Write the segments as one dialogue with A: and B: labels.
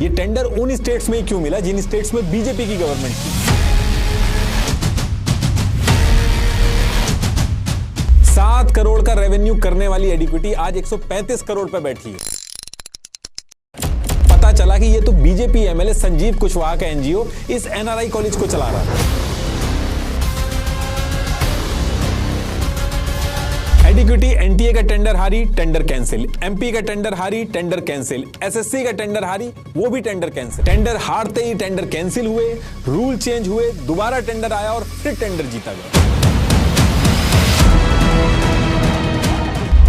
A: ये टेंडर उन स्टेट्स में ही क्यों मिला जिन स्टेट्स में बीजेपी की गवर्नमेंट थी। 7 करोड़ का रेवेन्यू करने वाली एडिक्विटी आज 135 करोड़ पर बैठी है। पता चला कि ये तो बीजेपी एमएलए संजीव कुशवाहा का एनजीओ इस एनआरआई कॉलेज को चला रहा था। एडिक्विटी एनटीए का टेंडर हारी, टेंडर कैंसिल। एमपी का टेंडर हारी, टेंडर कैंसिल। एसएससी का टेंडर हारी, वो भी टेंडर कैंसिल। टेंडर हारते ही टेंडर कैंसिल हुए, रूल चेंज हुए, दोबारा टेंडर आया और फिर टेंडर जीता गया।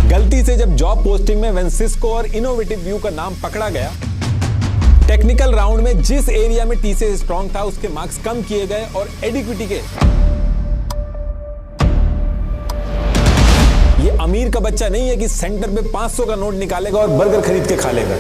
A: गलती से जब जॉब पोस्टिंग में वेंसिस्को और इनोवेटिव व्यू का नाम पकड़ा गया, टेक्निकल राउंड में जिस एरिया में टीसीएस स्ट्रांग था उसके मार्क्स कम किए गए और एडिक्विटी के ये अमीर का बच्चा नहीं है कि सेंटर पे 500 का नोट निकालेगा और बर्गर खरीद के खा लेगा।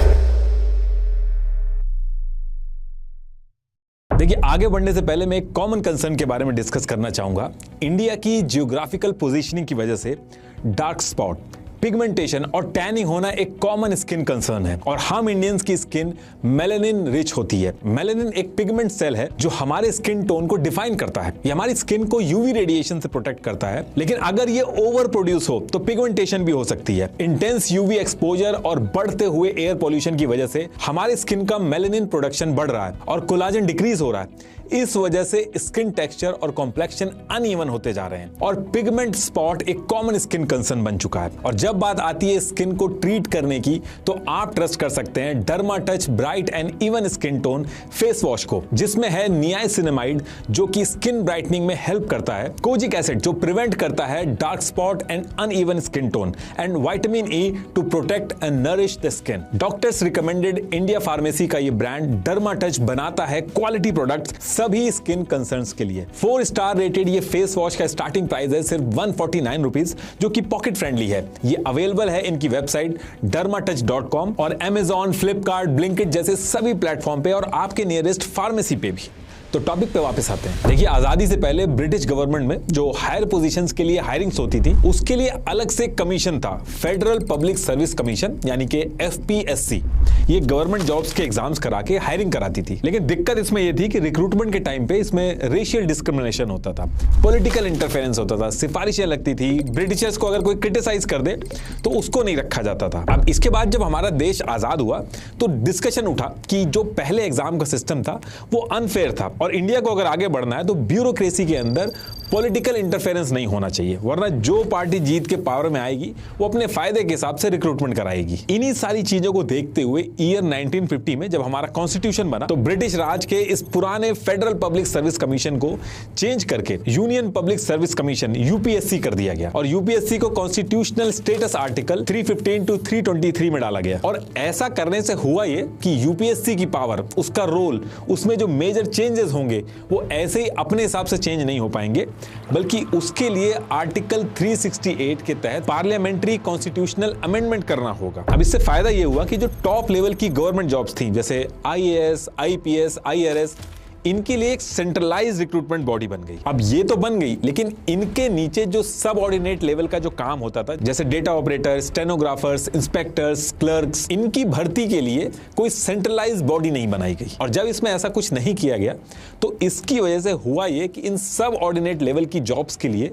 A: देखिए, आगे बढ़ने से पहले मैं एक कॉमन कंसर्न के बारे में डिस्कस करना चाहूंगा। इंडिया की जियोग्राफिकल पोजीशनिंग की वजह से डार्क स्पॉट, पिगमेंटेशन और टैनिंग होना एक कॉमन स्किन कंसर्न है और हम इंडियंस की स्किन मेलानिन रिच होती है। मेलानिन एक पिगमेंट सेल है जो हमारे स्किन टोन को डिफाइन करता है। ये हमारी स्किन को यूवी रेडिएशन से प्रोटेक्ट करता है, लेकिन अगर ये ओवर प्रोड्यूस हो तो पिगमेंटेशन भी हो सकती है। इंटेंस यूवी एक्सपोजर और बढ़ते हुए एयर पॉल्यूशन की वजह से हमारे स्किन का मेलानिन प्रोडक्शन बढ़ रहा है और कोलाजन डिक्रीज हो रहा है। इस वजह से स्किन टेक्सचर और कॉम्प्लेक्शन अनइवन होते जा रहे हैं और पिगमेंट स्पॉट एक कॉमन स्किन कंसर्न बन चुका है। और जब बात आती है स्किन को ट्रीट करने की, तो आप ट्रस्ट कर सकते हैं derma touch bright and even skin tone face wash को, जिसमें है नियासिनामाइड जो कि स्किन ब्राइटनिंग में हेल्प करता है, कोजिक एसिड जो प्रिवेंट करता है dark spot and uneven skin tone, and vitamin E to protect and nourish the skin. Doctors recommended India pharmacy का ये ब्रांड डर्मा टच बनाता है क्वालिटी प्रोडक्ट सभी स्किन कंसर्न्स के लिए। 4 स्टार रेटेड ये फेस वॉश का स्टार्टिंग प्राइस है सिर्फ 149 रुपीज, जो कि पॉकेट फ्रेंडली है। ये अवेलेबल है इनकी वेबसाइट dermatouch.com और Amazon, फ्लिपकार्ट, ब्लिंकिट जैसे सभी प्लेटफॉर्म पे और आपके नियरेस्ट फार्मेसी पे भी। तो टॉपिक पे वापस आते हैं। देखिए, आजादी से पहले ब्रिटिश गवर्नमेंट में जो हायर पोजीशंस के लिए हायरिंग्स होती थी, उसके लिए अलग से कमीशन था, फेडरल पब्लिक सर्विस कमीशन यानी कि एफपीएससी। ये गवर्नमेंट जॉब्स के एग्जाम्स करा के हायरिंग कराती थी, लेकिन दिक्कत इसमें यह थी कि रिक्रूटमेंट के टाइम पे इसमें रेशियल डिस्क्रिमिनेशन होता था, पॉलिटिकल इंटरफेरेंस होता था, सिफारिशें लगती थी। ब्रिटिशर्स को अगर कोई क्रिटिसाइज कर दे तो उसको नहीं रखा जाता था। अब इसके बाद जब हमारा देश आजाद हुआ तो डिस्कशन उठा कि जो पहले एग्जाम का सिस्टम था वो अनफेयर था और इंडिया को अगर आगे बढ़ना है तो ब्यूरोक्रेसी के अंदर पॉलिटिकल इंटरफेरेंस नहीं होना चाहिए, वरना जो पार्टी जीत के पावर में आएगी वो अपने फायदे के हिसाब से रिक्रूटमेंट कराएगी। इन्हीं सारी चीजों को देखते हुए ईयर 1950 में जब हमारा कॉन्स्टिट्यूशन बना तो ब्रिटिश राज के इस पुराने फेडरल पब्लिक सर्विस कमीशन को चेंज करके union public service commission UPSC कर दिया गया और यूपीएससी को कॉन्स्टिट्यूशनल स्टेटस आर्टिकल 315 टू 323 में डाला गया। और ऐसा करने से हुआ ये कि यूपीएससी की पावर, उसका रोल, उसमें जो मेजर चेंजेस होंगे वो ऐसे ही अपने हिसाब से चेंज नहीं हो पाएंगे, बल्कि उसके लिए आर्टिकल 368 के तहत पार्लियामेंट्री कॉन्स्टिट्यूशनल अमेंडमेंट करना होगा। अब इससे फायदा यह हुआ कि जो टॉप लेवल की गवर्नमेंट जॉब्स थी जैसे आईएएस, आईपीएस, आईआरएस, इनके लिए एक सेंट्रलाइज रिक्रूटमेंट बॉडी बन गई। अब ये तो बन गई, लेकिन इनके नीचे जो सब ऑर्डिनेट लेवल का जो काम होता था जैसे data operator, stenographers, inspectors, clerks, इनकी भर्ती के लिए कोई सेंट्रलाइज बॉडी नहीं बनाई गई। और जब इसमें ऐसा कुछ नहीं किया गया तो इसकी वजह से हुआ ये कि इन सब ऑर्डिनेट लेवल की जॉब्स के लिए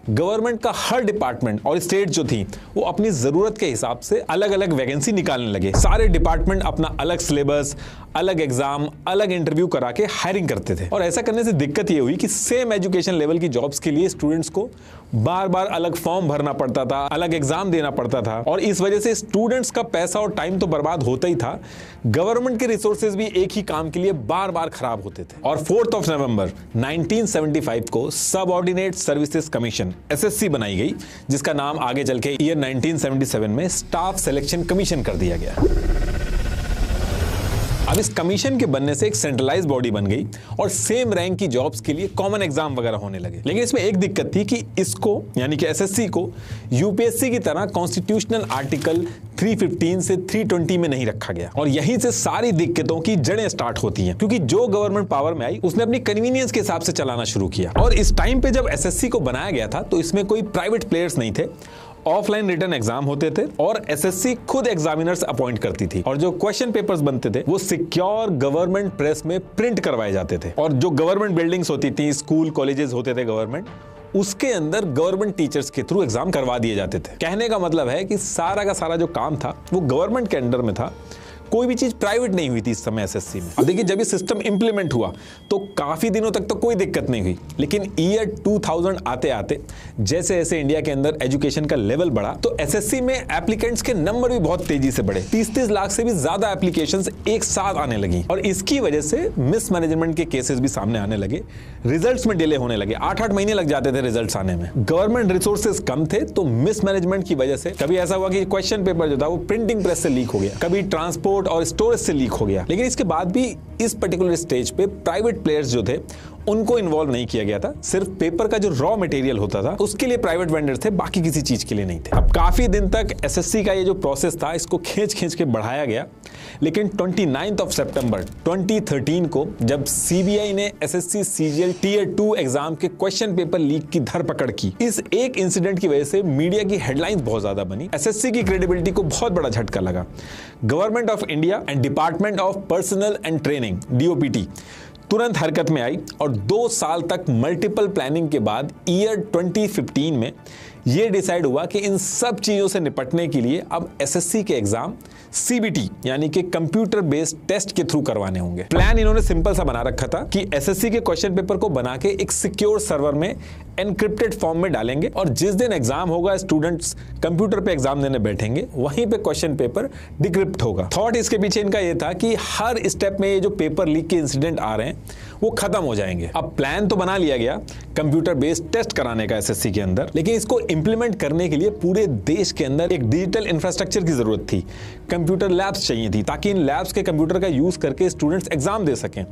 A: गवर्नमेंट का हर डिपार्टमेंट और स्टेट जो थी वो अपनी जरूरत के हिसाब से अलग अलग वैकेंसी निकालने लगे। सारे डिपार्टमेंट अपना अलग सिलेबस, अलग एग्जाम, अलग इंटरव्यू करा के हायरिंग करते थे। और ऐसा करने से दिक्कत ये हुई कि सेम एजुकेशन लेवल की जॉब्स के लिए स्टूडेंट्स को बार बार अलग फॉर्म भरना पड़ता था, अलग एग्जाम देना पड़ता था और इस वजह से स्टूडेंट्स का पैसा और टाइम तो बर्बाद होता ही था, गवर्नमेंट के रिसोर्सेज भी एक ही काम के लिए बार बार खराब होते थे। और 4 नवंबर 1975 को सब ऑर्डिनेट सर्विसेज कमीशन एसएससी बनाई गई, जिसका नाम आगे चल के ईयर 1977 में स्टाफ सिलेक्शन कमीशन कर दिया गया। अब इस कमीशन के बनने से एक सेंट्रलाइज बॉडी बन गई और सेम रैंक की जॉब्स के लिए कॉमन एग्जाम वगैरह होने लगे। लेकिन इसमें एक दिक्कत थी कि इसको यानी कि एसएससी को यूपीएससी की तरह कॉन्स्टिट्यूशनल आर्टिकल 315 से 320 में नहीं रखा गया और यहीं से सारी दिक्कतों की जड़ें स्टार्ट होती हैं, क्योंकि जो गवर्नमेंट पावर में आई उसने अपनी कन्वीनियंस के हिसाब से चलाना शुरू किया। और इस टाइम पे जब एसएससी को बनाया गया था तो इसमें कोई प्राइवेट प्लेयर्स नहीं थे ऑफलाइन रिटन एग्जाम होते थे और एसएससी खुद एग्जामिनर्स अपॉइंट करती थी और जो क्वेश्चन पेपर्स बनते थे वो सिक्योर गवर्नमेंट प्रेस में प्रिंट करवाए जाते थे और जो गवर्नमेंट बिल्डिंग्स होती थी, स्कूल कॉलेजेस होते थे गवर्नमेंट, उसके अंदर गवर्नमेंट टीचर्स के थ्रू एग्जाम करवा दिए जाते थे। कहने का मतलब है कि सारा का सारा जो काम था वो गवर्नमेंट के अंडर में था, कोई भी चीज प्राइवेट नहीं हुई थी इस समय एसएससी में। अब देखिए, जब ये सिस्टम इंप्लीमेंट हुआ तो काफी दिनों तक तो कोई दिक्कत नहीं हुई, लेकिन ईयर 2000 आते आते जैसे जैसे इंडिया के अंदर एजुकेशन का लेवल बढ़ा तो एसएससी में एप्लीकेंट्स के नंबर भी बहुत तेजी से बढ़े। 30-30 लाख से भी ज्यादा एप्लीकेशंस एक साथ आने लगी और इसकी वजह से मिसमैनेजमेंट के केसेस भी सामने आने लगे, रिजल्ट्स में डिले होने लगे। 8-8 महीने लग जाते थे रिजल्ट्स आने में। गवर्नमेंट रिसोर्सेज कम थे तो मिसमैनेजमेंट की वजह से कभी ऐसा हुआ कि क्वेश्चन पेपर जो था वो प्रिंटिंग प्रेस से लीक हो गया, कभी ट्रांसपोर्ट और स्टोरेज से लीक हो गया। लेकिन इसके बाद भी इस पर्टिकुलर स्टेज पे प्राइवेट प्लेयर्स जो थे उनको इन्वॉल्व नहीं किया गया था। सिर्फ पेपर का जो रॉ मटेरियल होता था उसके लिए प्राइवेट वेंडर थे, बाकी किसी चीज के लिए नहीं थे। अब काफी दिन तक एसएससी का ये जो प्रोसेस था इसको खींच के बढ़ाया गया, लेकिन 29 सितंबर 2013 को जब सीबीआई ने एसएससी सीजीएल टीयर 2 एग्जाम के क्वेश्चन पेपर लीक की धरपकड़ की, इस एक इंसिडेंट की वजह से मीडिया की हेडलाइंस बहुत ज्यादा बनी। एसएससी की क्रेडिबिलिटी को बहुत बड़ा झटका लगा। Government of India and department of personal and training DOPT तुरंत हरकत में आई और 2 साल तक मल्टीपल प्लानिंग के बाद ईयर 2015 में यह डिसाइड हुआ कि इन सब चीजों से निपटने के लिए अब एसएससी के एग्जाम सीबीटी यानी कि कंप्यूटर बेस्ड टेस्ट के थ्रू करवाने होंगे। प्लान इन्होंने सिंपल सा बना रखा था कि एसएससी के क्वेश्चन पेपर को बना के एक सिक्योर सर्वर में एनक्रिप्टेड फॉर्म में डालेंगे और जिस दिन एग्जाम होगा स्टूडेंट्स कंप्यूटर पे एग्जाम देने बैठेंगे, वहीं पे क्वेश्चन पेपर डिक्रिप्ट होगा। थॉट इसके पीछे इनका यह था कि हर स्टेप में ये जो पेपर लीक के इंसिडेंट आ रहे हैं वो खत्म हो जाएंगे। अब प्लान तो बना लिया गया कंप्यूटर बेस्ड टेस्ट कराने का एसएससी के अंदर, लेकिन इसको इंप्लीमेंट करने के लिए पूरे देश के अंदर एक डिजिटल इंफ्रास्ट्रक्चर की जरूरत थी। कंप्यूटर लैब्स चाहिए थी ताकि इन लैब्स के कंप्यूटर का यूज करके स्टूडेंट्स एग्जाम दे सकें।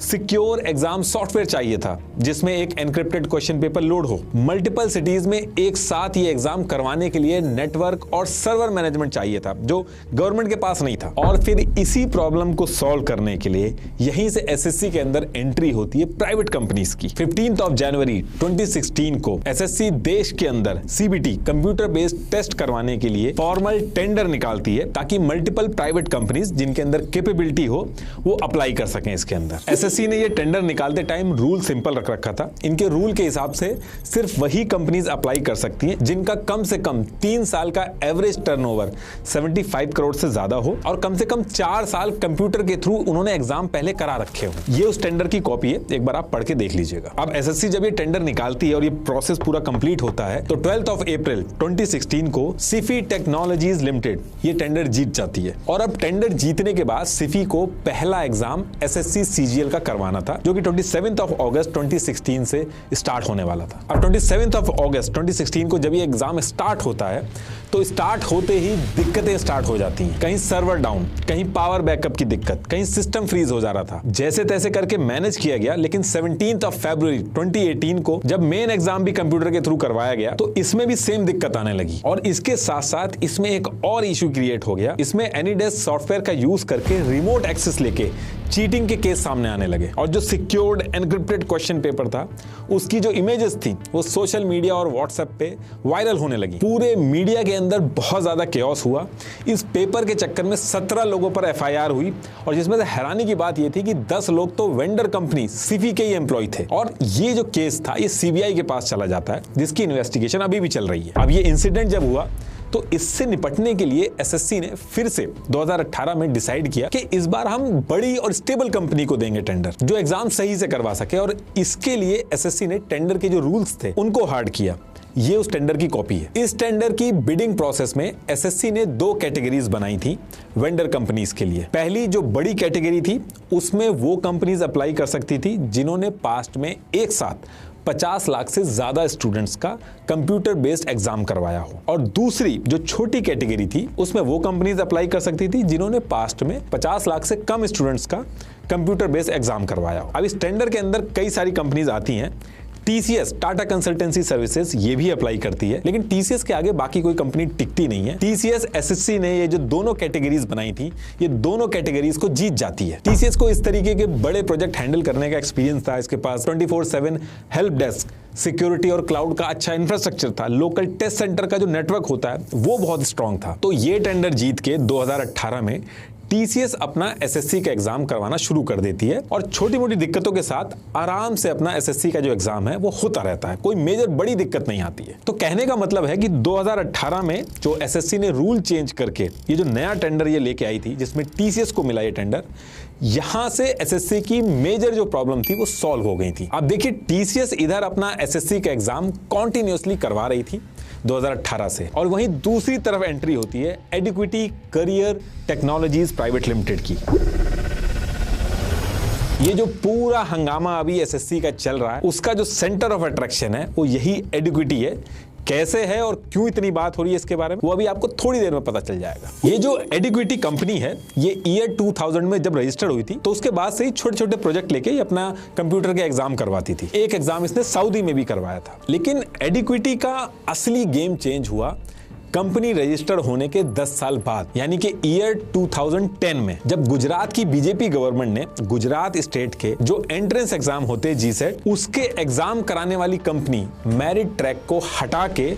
A: सिक्योर एग्जाम सॉफ्टवेयर चाहिए था जिसमें एक एनक्रिप्टेड क्वेश्चन पेपर लोड हो। मल्टीपल सिटीज में एक साथ ये एग्जाम करवाने के लिए नेटवर्क और सर्वर मैनेजमेंट चाहिए था जो गवर्नमेंट के पास नहीं था। और फिर इसी प्रॉब्लम को सॉल्व करने के लिए यहीं से एसएससी के अंदर एंट्री होती है प्राइवेट कंपनीज की। 15 जनवरी 2016 को एसएससी देश के अंदर सीबीटी कंप्यूटर बेस्ड टेस्ट करवाने के लिए फॉर्मल टेंडर निकालती है ताकि मल्टीपल प्राइवेट कंपनीज जिनके अंदर कैपेबिलिटी हो वो अप्लाई कर सकें इसके अंदर। एसएससी ने ये टेंडर निकालते टाइम रूल सिंपल रख रखा था। इनके रूल के हिसाब से सिर्फ वही कंपनीज अप्लाई कर सकती हैं जिनका कम से कम 3 साल का एवरेज टर्नओवर 75 करोड़ से ज्यादा हो और कम से कम 4 साल कंप्यूटर के थ्रू उन्होंने एग्जाम पहले करा रखे हो। ये उस टेंडर की कॉपी है, एक बार आप पढ़ के देख लीजिएगा। अब एसएससी जब ये टेंडर निकालती है और ये प्रोसेस पूरा कंप्लीट होता है तो 12 अप्रैल 2016 को सिफी टेक्नोलॉजीज लिमिटेड ये टेंडर जीत जाती है। और अब टेंडर जीतने के बाद सिफी को पहला एग्जाम एसएससी सीजीएल का करवाना था जो कि 27 अगस्त 2016 से स्टार्ट होने वाला था। अब 27 अगस्त 2016 को जब ये एग्जाम स्टार्ट होता है तो स्टार्ट होते ही दिक्कतें स्टार्ट हो जाती हैं। कहीं सर्वर डाउन, कहीं पावर बैकअप की दिक्कत, कहीं सिस्टम फ्रीज हो जा रहा था। जैसे तैसे करके मैनेज किया गया, लेकिन 17 फरवरी 2018 को जब मेन एग्जाम भी कंप्यूटर के थ्रू करवाया गया तो इसमें भी सेम दिक्कत आने लगी। और इसके साथ साथ इसमें एक और इशू क्रिएट हो गया। इसमें एनीडेस्क सॉफ्टवेयर का यूज करके रिमोट एक्सेस लेके चीटिंग के केस सामने आने लगे और जो सिक्योर्ड एनक्रिप्टेड क्वेश्चन पेपर था उसकी जो इमेजेस थी वो सोशल मीडिया और व्हाट्सएप पे वायरल होने लगी। पूरे मीडिया के अंदर बहुत ज्यादा केओस हुआ। इस पेपर के चक्कर में 17 लोगों पर एफआईआर हुई और जिसमें से हैरानी की बात यह थी कि 10 लोग तो वेंडर कंपनी सिफी के ही एम्प्लॉय थे। और ये जो केस था ये सीबीआई के पास चला जाता है जिसकी इन्वेस्टिगेशन अभी भी चल रही है। अब ये इंसिडेंट जब हुआ तो इससे निपटने के लिए एसएससी ने फिर से 2018 में डिसाइड किया कि इस बार हम बड़ी और स्टेबल कंपनी को देंगे टेंडर जो एग्जाम सही से करवा सके। और इसके लिए एसएससी ने टेंडर के जो रूल्स थे उनको हार्ड किया। ये उस टेंडर की कॉपी है। इस टेंडर की बिडिंग प्रोसेस में एसएससी ने 2 कैटेगरीज बनाई थी वेंडर कंपनीज के लिए। पहली जो बड़ी कैटेगरी थी उसमें वो कंपनीज अप्लाई कर सकती थी जिन्होंने पास्ट में एक साथ 50 लाख से ज्यादा स्टूडेंट्स का कंप्यूटर बेस्ड एग्जाम करवाया हो। और दूसरी जो छोटी कैटेगरी थी उसमें वो कंपनीज अप्लाई कर सकती थी जिन्होंने पास्ट में 50 लाख से कम स्टूडेंट्स का कंप्यूटर बेस्ड एग्जाम करवाया हो। अब इस टेंडर के अंदर कई सारी कंपनीज आती हैं। टीसीएस, टाटा कंसल्टेंसी सर्विसेज, ये भी अप्लाई करती है, लेकिन टीसीएस के आगे बाकी कोई कंपनी टिकती नहीं है। टीसीएस एसएससी ने ये जो दोनों कैटेगरीज बनाई थी, ये दोनों कैटेगरीज को जीत जाती है। टीसीएस को इस तरीके के बड़े प्रोजेक्ट हैंडल करने का एक्सपीरियंस था, इसके पास 24/7 हेल्प डेस्क, सिक्योरिटी और क्लाउड का अच्छा इंफ्रास्ट्रक्चर था, लोकल टेस्ट सेंटर का जो नेटवर्क होता है वो बहुत स्ट्रांग था। तो ये टेंडर जीत के 2018 में टीसीएस अपना एसएससी का एग्जाम करवाना शुरू कर देती है और छोटी मोटी दिक्कतों के साथ आराम से अपना एसएससी का जो एग्जाम है वो होता रहता है, कोई मेजर बड़ी दिक्कत नहीं आती है। तो कहने का मतलब है कि 2018 में जो एसएससी ने रूल चेंज करके ये जो नया टेंडर ये लेके आई थी, जिसमें टीसीएस को मिला ये टेंडर, यहां से एसएससी की मेजर जो प्रॉब्लम थी वो सॉल्व हो गई थी। अब देखिए, टीसीएस इधर अपना एसएससी का एग्जाम कॉन्टिन्यूअसली करवा रही थी 2018 से, और वहीं दूसरी तरफ एंट्री होती है एडिक्विटी करियर टेक्नोलॉजीज प्राइवेट लिमिटेड की। ये जो पूरा हंगामा अभी एसएससी का चल रहा है, उसका जो सेंटर ऑफ अट्रैक्शन है वो यही एडिक्विटी है। कैसे है और क्यों इतनी बात हो रही है इसके बारे में, वो अभी आपको थोड़ी देर में पता चल जाएगा। ये जो एडिक्विटी कंपनी है, ये ईयर 2000 में जब रजिस्टर्ड हुई थी, तो उसके बाद से ही छोटे छोटे प्रोजेक्ट लेके ये अपना कंप्यूटर के एग्जाम करवाती थी। एक एग्जाम इसने सऊदी में भी करवाया था। लेकिन एडिक्विटी का असली गेम चेंज हुआ कंपनी रजिस्टर्ड होने के 10 साल बाद, यानी कि ईयर 2010 में, जब गुजरात की बीजेपी गवर्नमेंट ने गुजरात स्टेट के जो एंट्रेंस एग्जाम होते हैं जीसेट, उसके एग्जाम कराने वाली कंपनी मेरिट ट्रैक को हटा के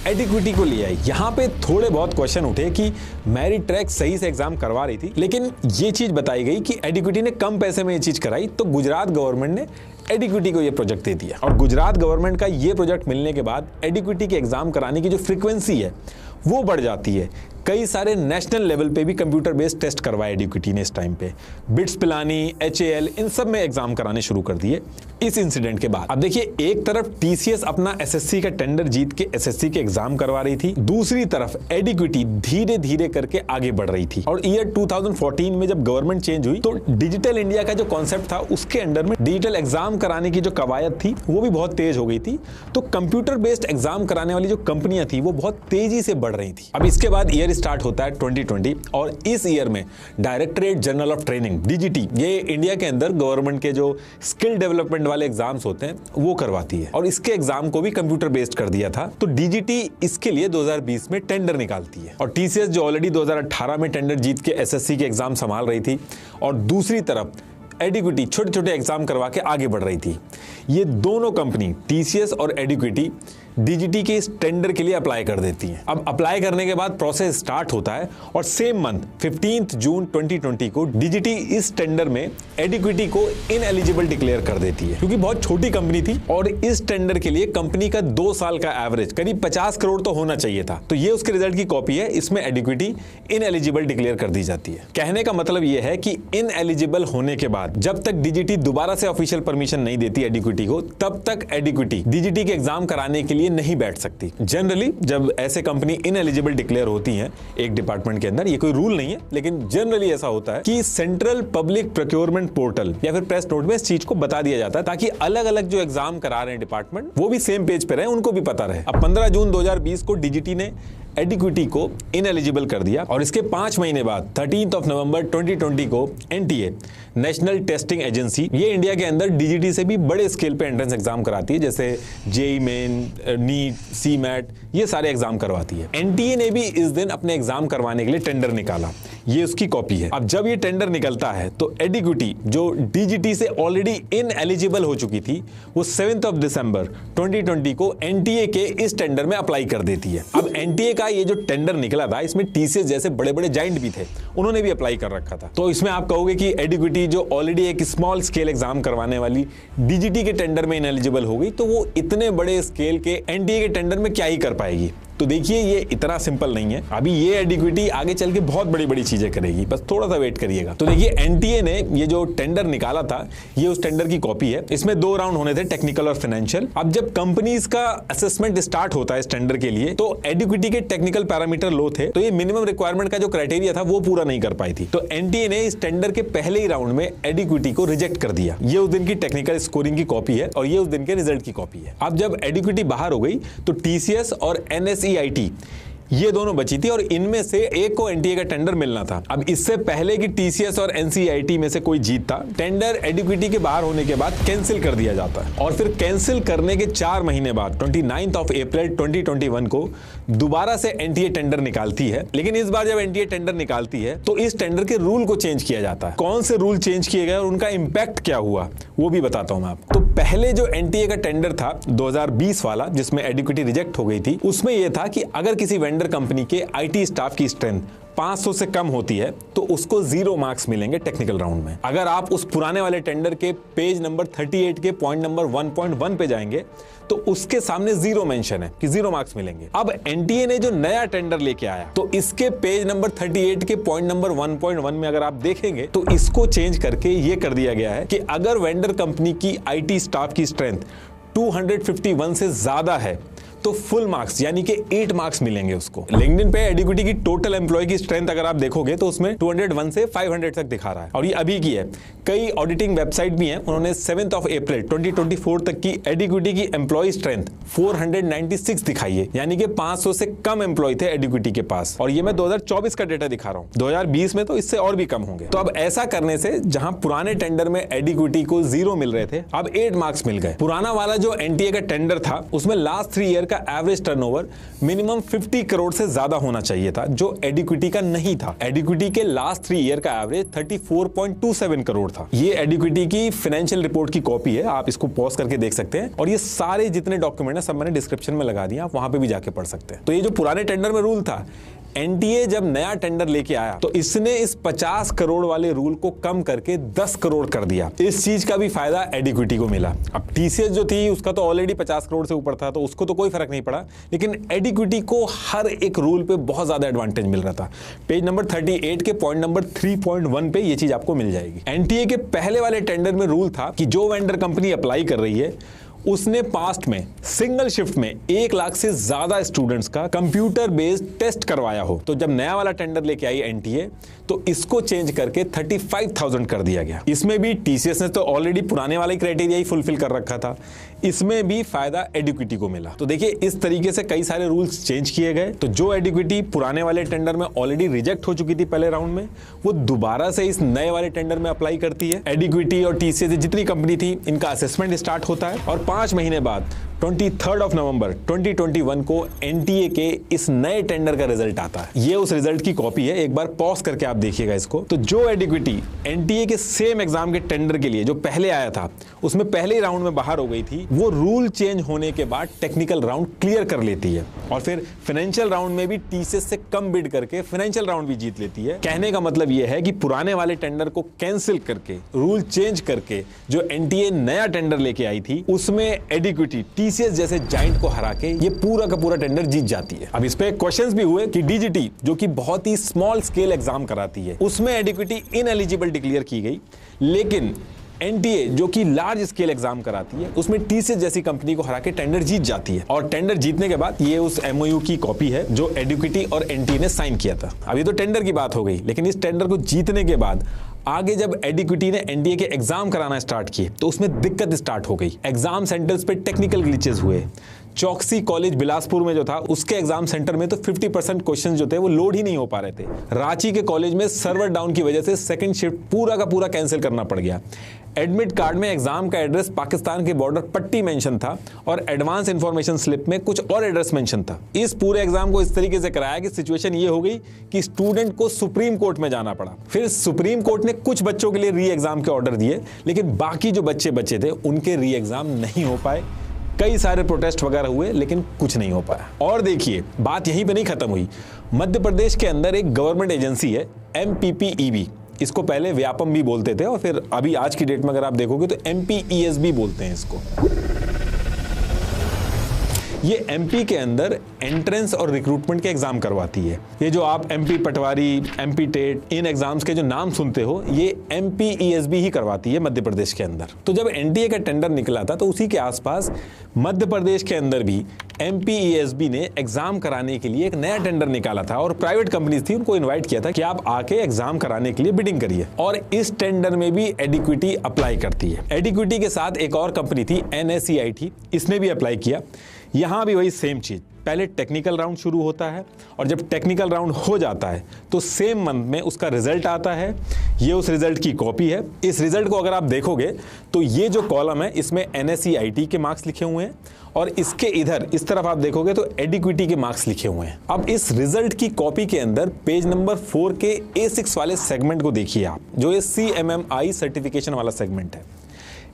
A: एडिक्विटी को ले आई। यहाँ पे थोड़े बहुत क्वेश्चन उठे कि मेरिट ट्रैक सही से एग्जाम करवा रही थी, लेकिन ये चीज बताई गई कि एडिक्विटी ने कम पैसे में ये चीज कराई, तो गुजरात गवर्नमेंट ने एडिक्विटी को ये प्रोजेक्ट दे दिया। और गुजरात गवर्नमेंट का ये प्रोजेक्ट मिलने के बाद एडिक्विटी के एग्जाम कराने की जो फ्रीक्वेंसी है वो बढ़ जाती है। कई सारे नेशनल लेवल पे भी कंप्यूटर बेस्ड टेस्ट करवाए एडिक्विटी ने इस टाइम पे। बिट्स पिलानी, HAL, इन सब में एग्जाम कराने शुरू कर दिए इस इंसिडेंट के बाद। अब देखिए, एक तरफ टीसीएस अपना एसएससी का टेंडर जीत के एसएससी के एग्जाम करवा रही थी, दूसरी तरफ एडिक्विटी धीरे धीरे करके आगे बढ़ रही थी। और ईयर 2014 में जब गवर्नमेंट चेंज हुई, तो डिजिटल इंडिया का जो कॉन्सेप्ट था, उसके अंडर में डिजिटल एग्जाम कराने की जो कवायद थी वो भी बहुत तेज हो गई थी। तो कंप्यूटर बेस्ड एग्जाम कराने वाली जो कंपनियां थी वो बहुत तेजी से बढ़ रही थी। अब इसके बाद ईयर स्टार्ट होता है 2020, और इस ईयर में directorate general of training, DGT, ये इंडिया के अंदर गवर्नमेंट के जो स्किल डेवलपमेंट वाले एग्जाम्स होते हैं वो करवाती है, और इसके एग्जाम को भी कंप्यूटर बेस्ड कर दिया था। तो DGT इसके लिए 2020 में टेंडर निकालती है, और टीसीएस जो ऑलरेडी 2018 में टेंडर जीत के एसएससी के एग्जाम संभाल रही थी, और दूसरी तरफ एडिक्विटी छोटे छोटे एग्जाम करवा के आगे बढ़ रही थी। ये दोनों कंपनी, टीसीएस और एडिक्विटी, DGT के इस टेंडर के लिए अप्लाई कर देती हैं। अब अप्लाई करने के बाद प्रोसेस स्टार्ट होता है, और सेम मंथ 15 जून 2020 को DGT इस टेंडर में एडिक्विटी को इनएलिजिबल डिक्लेयर कर देती है, क्योंकि बहुत छोटी कंपनी थी और इस टेंडर के लिए कंपनी का 2 साल का एवरेज करीब 50 करोड़ तो होना चाहिए था। तो ये उसके रिजल्ट की कॉपी है, इसमें एडिक्विटी इनएलिजिबल डिक्लेयर कर दी जाती है। कहने का मतलब यह है कि इनएलिजिबल होने के बाद जब तक DGT दोबारा से ऑफिशियल परमिशन नहीं देती एडिक्विटी को, तब तक एडिक्विटी DGT के एग्जाम कराने के लिए नहीं बैठ सकती। जनरली जब ऐसे कंपनी इनएलिजिबल डिक्लेयर होती हैं एक डिपार्टमेंट के अंदर, ये कोई रूल नहीं है, लेकिन जनरली ऐसा होता है कि सेंट्रल पब्लिक प्रोक्योरमेंट पोर्टल या फिर प्रेस नोट में इस चीज को बता दिया जाता है, ताकि अलग अलग जो एग्जाम करा रहे हैं डिपार्टमेंट, वो भी सेम पेज पे रहे, उनको भी पता रहे। अब 15 जून 2020 को DGT ने एडिक्विटी को इनएलिजिबल कर दिया, और इसके 5 महीने बाद 13 नवंबर 2020 को NTA, नेशनल टेस्टिंग एजेंसी, ये इंडिया के अंदर DGT से भी बड़े स्केल पे एंट्रेंस एग्जाम कराती है, जैसे JEE मेन, नीट, CMAT, ये सारे एग्जाम करवाती है। NTA ने भी इस दिन अपने एग्जाम करवाने के लिए टेंडर निकाला, ये उसकी कॉपी है। अब जब ये टेंडर निकलता है तो एडिक्विटी जो DGT से ऑलरेडी इनएलिजिबल हो चुकी थी, वो 7 दिसंबर 2020 को NTA के इस टेंडर में अप्लाई कर देती है। अब NTA का ये जो टेंडर निकला था, इसमें TCS जैसे बड़े बड़े जाइंट भी थे, उन्होंने भी अप्लाई कर रखा था। तो इसमें आप कहोगे कि एडिक्विटी जो ऑलरेडी एक स्मॉल स्केल एग्जाम करवाने वाली DGT के टेंडर में इनएलिजिबल हो गई, तो वो इतने बड़े स्केल के NTA के टेंडर में क्या ही कर पाएगी। तो देखिए, ये इतना सिंपल नहीं है। अभी ये एडिक्विटी आगे चल के बहुत बड़ी बड़ी चीजें करेगी, बस थोड़ा सा वेट करिएगा। तो देखिए, NTA ने ये जो टेंडर निकाला था, ये उस टेंडर की कॉपी है। इसमें 2 राउंड होने थे, टेक्निकल और फाइनेंशियल। अब जब कंपनीज का असेसमेंट स्टार्ट होता है इस टेंडर के लिए, तो एडिक्विटी के टेक्निकल पैरामीटर लो थे, तो ये मिनिमम रिक्वायरमेंट का जो क्राइटेरिया था वो पूरा नहीं कर पाई थी। तो NTA ने इस टेंडर के पहले ही राउंड में एडिक्विटी को रिजेक्ट कर दिया। ये उस दिन की टेक्निकल स्कोरिंग की कॉपी है, और ये उस दिन के रिजल्ट की कॉपी है। अब जब एडिक्विटी बाहर हो गई, तो TCS और NSEIT ये दोनों बची थी और इनमें से एक को एनटीए का टेंडर मिलना था। अब इससे पहले कि टीसीएस और एनसीईआरटी में से कोई जीतता, टेंडर एडिक्विटी के बाहर होने के बाद कैंसिल कर दिया जाता है और फिर कैंसिल करने के 4 महीने बाद 29 अप्रैल 2021 को दोबारा से एनटीए टेंडर निकालती है। लेकिन इस बार जब एनटीए टेंडर निकालती है तो इस टेंडर के रूल को चेंज किया जाता है। कौन से रूल चेंज किए गए और उनका इंपैक्ट क्या हुआ वो भी बताता हूं मैं आपको। तो पहले जो एनटीए का टेंडर था 2020 वाला, जिसमें एडिक्विटी रिजेक्ट हो गई थी, उसमें यह था कि अगर किसी वेंडर कंपनी के आईटी स्टाफ की स्ट्रेंथ 500 से कम होती है तो उसको 0 मार्क्स मिलेंगे टेक्निकल राउंड में। अगर आप उस पुराने वाले टेंडर के पेज नंबर 38 के पॉइंट नंबर 1.1 पे जाएंगे तो उसके सामने 0 मेंशन है कि 0 मार्क्स मिलेंगे। अब एनटीए ने जो नया टेंडर लेके आया तो इसके पेज नंबर 38 के पॉइंट नंबर 1.1 में अगर आप देखेंगे तो इसको चेंज करके ये कर दिया गया है कि अगर वेंडर कंपनी की आईटी स्टाफ की स्ट्रेंथ 251 से ज्यादा है तो फुल मार्क्स यानी कि 8 मार्क्स मिलेंगे उसको। लिंक्डइन पे एडिक्विटी की टोटल एम्प्लॉय की स्ट्रेंथ अगर आप देखोगे तो उसमें 201 से 500 तक दिखा रहा है और ये अभी की है। कई ऑडिटिंग वेबसाइट भी हैं, उन्होंने 7 अप्रैल 2024 तक की एडिक्विटी की एम्प्लॉय स्ट्रेंथ 496 दिखाई है, यानी कि 500 से कम एम्प्लॉय थे एडिक्विटी के पास। और ये मैं 2024 का डेटा दिखा रहा हूं, 2020 में तो इससे और भी कम होंगे। तो अब ऐसा करने से जहां पुराने टेंडर में एडिक्विटी को 0 मिल रहे थे, अब 8 मार्क्स मिल गए। पुराना वाला जो एनटीए का टेंडर था उसमें लास्ट 3 ईयर का एवरेज टर्नओवर मिनिमम 50 करोड़ से ज्यादा होना चाहिए था, जो एडिक्विटी का नहीं था। एडिक्विटी के लास्ट 3 ईयर का एवरेज 34.27 करोड़ था। ये एडिक्विटी की फाइनेंशियल रिपोर्ट की कॉपी है, आप इसको पॉज करके देख सकते हैं और ये सारे जितने डॉक्यूमेंट है सब मैंने डिस्क्रिप्शन में लगा दिए, आप वहां पे भी जाके पढ़ सकते हैं। तो ये जो पुराने टेंडर में रूल था, एनटीए जब नया टेंडर लेके आया तो इसने इस 50 करोड़ वाले रूल को कम करके 10 करोड़ कर दिया। इस चीज का भी फायदा एडिक्विटी को मिला। अब टीसीएस जो थी उसका तो ऑलरेडी 50 करोड़ से ऊपर था तो उसको तो कोई फर्क नहीं पड़ा, लेकिन एडिक्विटी को हर एक रूल पे बहुत ज्यादा एडवांटेज मिल रहा था। पेज नंबर 38 के पॉइंट नंबर 3.1 पे ये चीज आपको मिल जाएगी। एनटीए के पहले वाले टेंडर में रूल था कि जो वेंडर कंपनी अप्लाई कर रही है उसने पास्ट में सिंगल शिफ्ट में 1 लाख से ज्यादा स्टूडेंट्स का कंप्यूटर बेस्ड टेस्ट करवाया हो। तो जब नया वाला टेंडर लेके आई एनटीए तो इसको चेंज करके 35,000 कर दिया गया। इसमें भी टीसीएस ने तो ऑलरेडी पुराने वाले क्राइटेरिया ही फुलफिल कर रखा था, इसमें भी फायदा एडिक्विटी को मिला। तो देखिए इस तरीके से कई सारे रूल्स चेंज किए गए। तो जो एडिक्विटी पुराने वाले टेंडर में ऑलरेडी रिजेक्ट हो चुकी थी पहले राउंड में, वो दोबारा से इस नए वाले टेंडर में अप्लाई करती है। एडिक्विटी और टीसीएस जितनी कंपनी थी इनका असेसमेंट स्टार्ट होता है और 5 महीने बाद 23 नवंबर 2021 को एनटीए के इस नए टेंडर का रिजल्ट आता है। ये उस रिजल्ट की कॉपी है, एक बार पॉज करके आप देखिएगा इसको। तो जो एडिक्विटी एनटीए के सेम एग्जाम के टेंडर के लिए जो पहले आया था उसमें पहले ही राउंड में बाहर हो गई थी, वो रूल चेंज होने के बाद टेक्निकल राउंड क्लियर कर लेती है और फिर फाइनेंशियल राउंड में भी टीसीएस से कम बिड करके फाइनेंशियल राउंड भी जीत लेती है। कहने का मतलब यह है कि पुराने वाले टेंडर को कैंसिल करके रूल चेंज करके जो एनटीए नया टेंडर लेके आई थी उसमें एडिक्विटी टीसीएस जैसे जाइंट को हरा के ये पूरा का पूरा टेंडर जीत जाती है। अब इस पे क्वेश्चंस भी हुए कि डीजीटी जो कि बहुत ही स्मॉल स्केल एग्जाम कराती है उसमें एडिक्विटी इनएलिजिबल डिक्लेयर की गई, लेकिन एनटीए जो कि लार्ज स्केल एग्जाम कराती है उसमें टीसीएस जैसी कंपनी को हरा के टेंडर जीत जाती है। और टेंडर जीतने के बाद ये उस एमओयू की कॉपी है जो एडिक्विटी और एनटीए ने साइन किया था। अभी तो टेंडर की बात हो गई, लेकिन इस टेंडर को जीतने के बाद आगे जब एडिक्विटी ने एनटीए के एग्जाम कराना स्टार्ट किए तो उसमें दिक्कत स्टार्ट हो गई। एग्जाम सेंटर्स पे टेक्निकल ग्लिचेस हुए। चौकसी कॉलेज बिलासपुर में जो था उसके एग्जाम सेंटर में तो 50% क्वेश्चन जो थे वो लोड ही नहीं हो पा रहे थे। रांची के कॉलेज में सर्वर डाउन की वजह से सेकंड शिफ्ट पूरा का पूरा कैंसिल करना पड़ गया। एडमिट कार्ड में एग्जाम का एड्रेस पाकिस्तान के बॉर्डर पट्टी मेंशन था और एडवांस इंफॉर्मेशन स्लिप में कुछ और एड्रेस मेंशन था। इस पूरे एग्जाम को इस तरीके से कराया कि सिचुएशन ये हो गई कि स्टूडेंट को सुप्रीम कोर्ट में जाना पड़ा। फिर सुप्रीम कोर्ट ने कुछ बच्चों के लिए री एग्जाम के ऑर्डर दिए, लेकिन बाकी जो बच्चे बचे थे उनके री एग्जाम नहीं हो पाए। कई सारे प्रोटेस्ट वगैरह हुए लेकिन कुछ नहीं हो पाया। और देखिए बात यहीं पे नहीं खत्म हुई। मध्य प्रदेश के अंदर एक गवर्नमेंट एजेंसी है MPPEB, इसको पहले व्यापम भी बोलते थे और फिर अभी आज की डेट में अगर आप देखोगे तो MPES भी बोलते हैं इसको। ये एमपी के अंदर एंट्रेंस और रिक्रूटमेंट के एग्जाम करवाती है। ये जो आप MP पटवारी, MP टेट, इन एग्जाम्स के जो नाम सुनते हो ये MPESB ही करवाती है मध्य प्रदेश के अंदर। तो जब एनटीए का टेंडर निकला था तो उसी के आसपास मध्य प्रदेश के अंदर भी MPESB ने एग्जाम कराने के लिए एक नया टेंडर निकाला था और प्राइवेट कंपनीज थी, उनको इन्वाइट किया था कि आप आके एग्जाम कराने के लिए बिडिंग करिए। और इस टेंडर में भी एडिक्विटी अप्लाई करती है। एडिक्विटी के साथ एक और कंपनी थी NSEIT, इसने भी अप्लाई किया। यहां भी वही सेम चीज, पहले टेक्निकल राउंड शुरू होता है और जब टेक्निकल राउंड हो जाता है तो सेम मंथ में उसका रिजल्ट आता है। ये उस रिजल्ट की कॉपी है। इस रिजल्ट को अगर आप देखोगे तो ये जो कॉलम है इसमें NSE-IT के मार्क्स लिखे हुए हैं और इसके इधर इस तरफ आप देखोगे तो एडिक्विटी के मार्क्स लिखे हुए हैं। अब इस रिजल्ट की कॉपी के अंदर पेज नंबर 4 के A6 वाले सेगमेंट को देखिए आप, जो ये CMMI सर्टिफिकेशन वाला सेगमेंट है।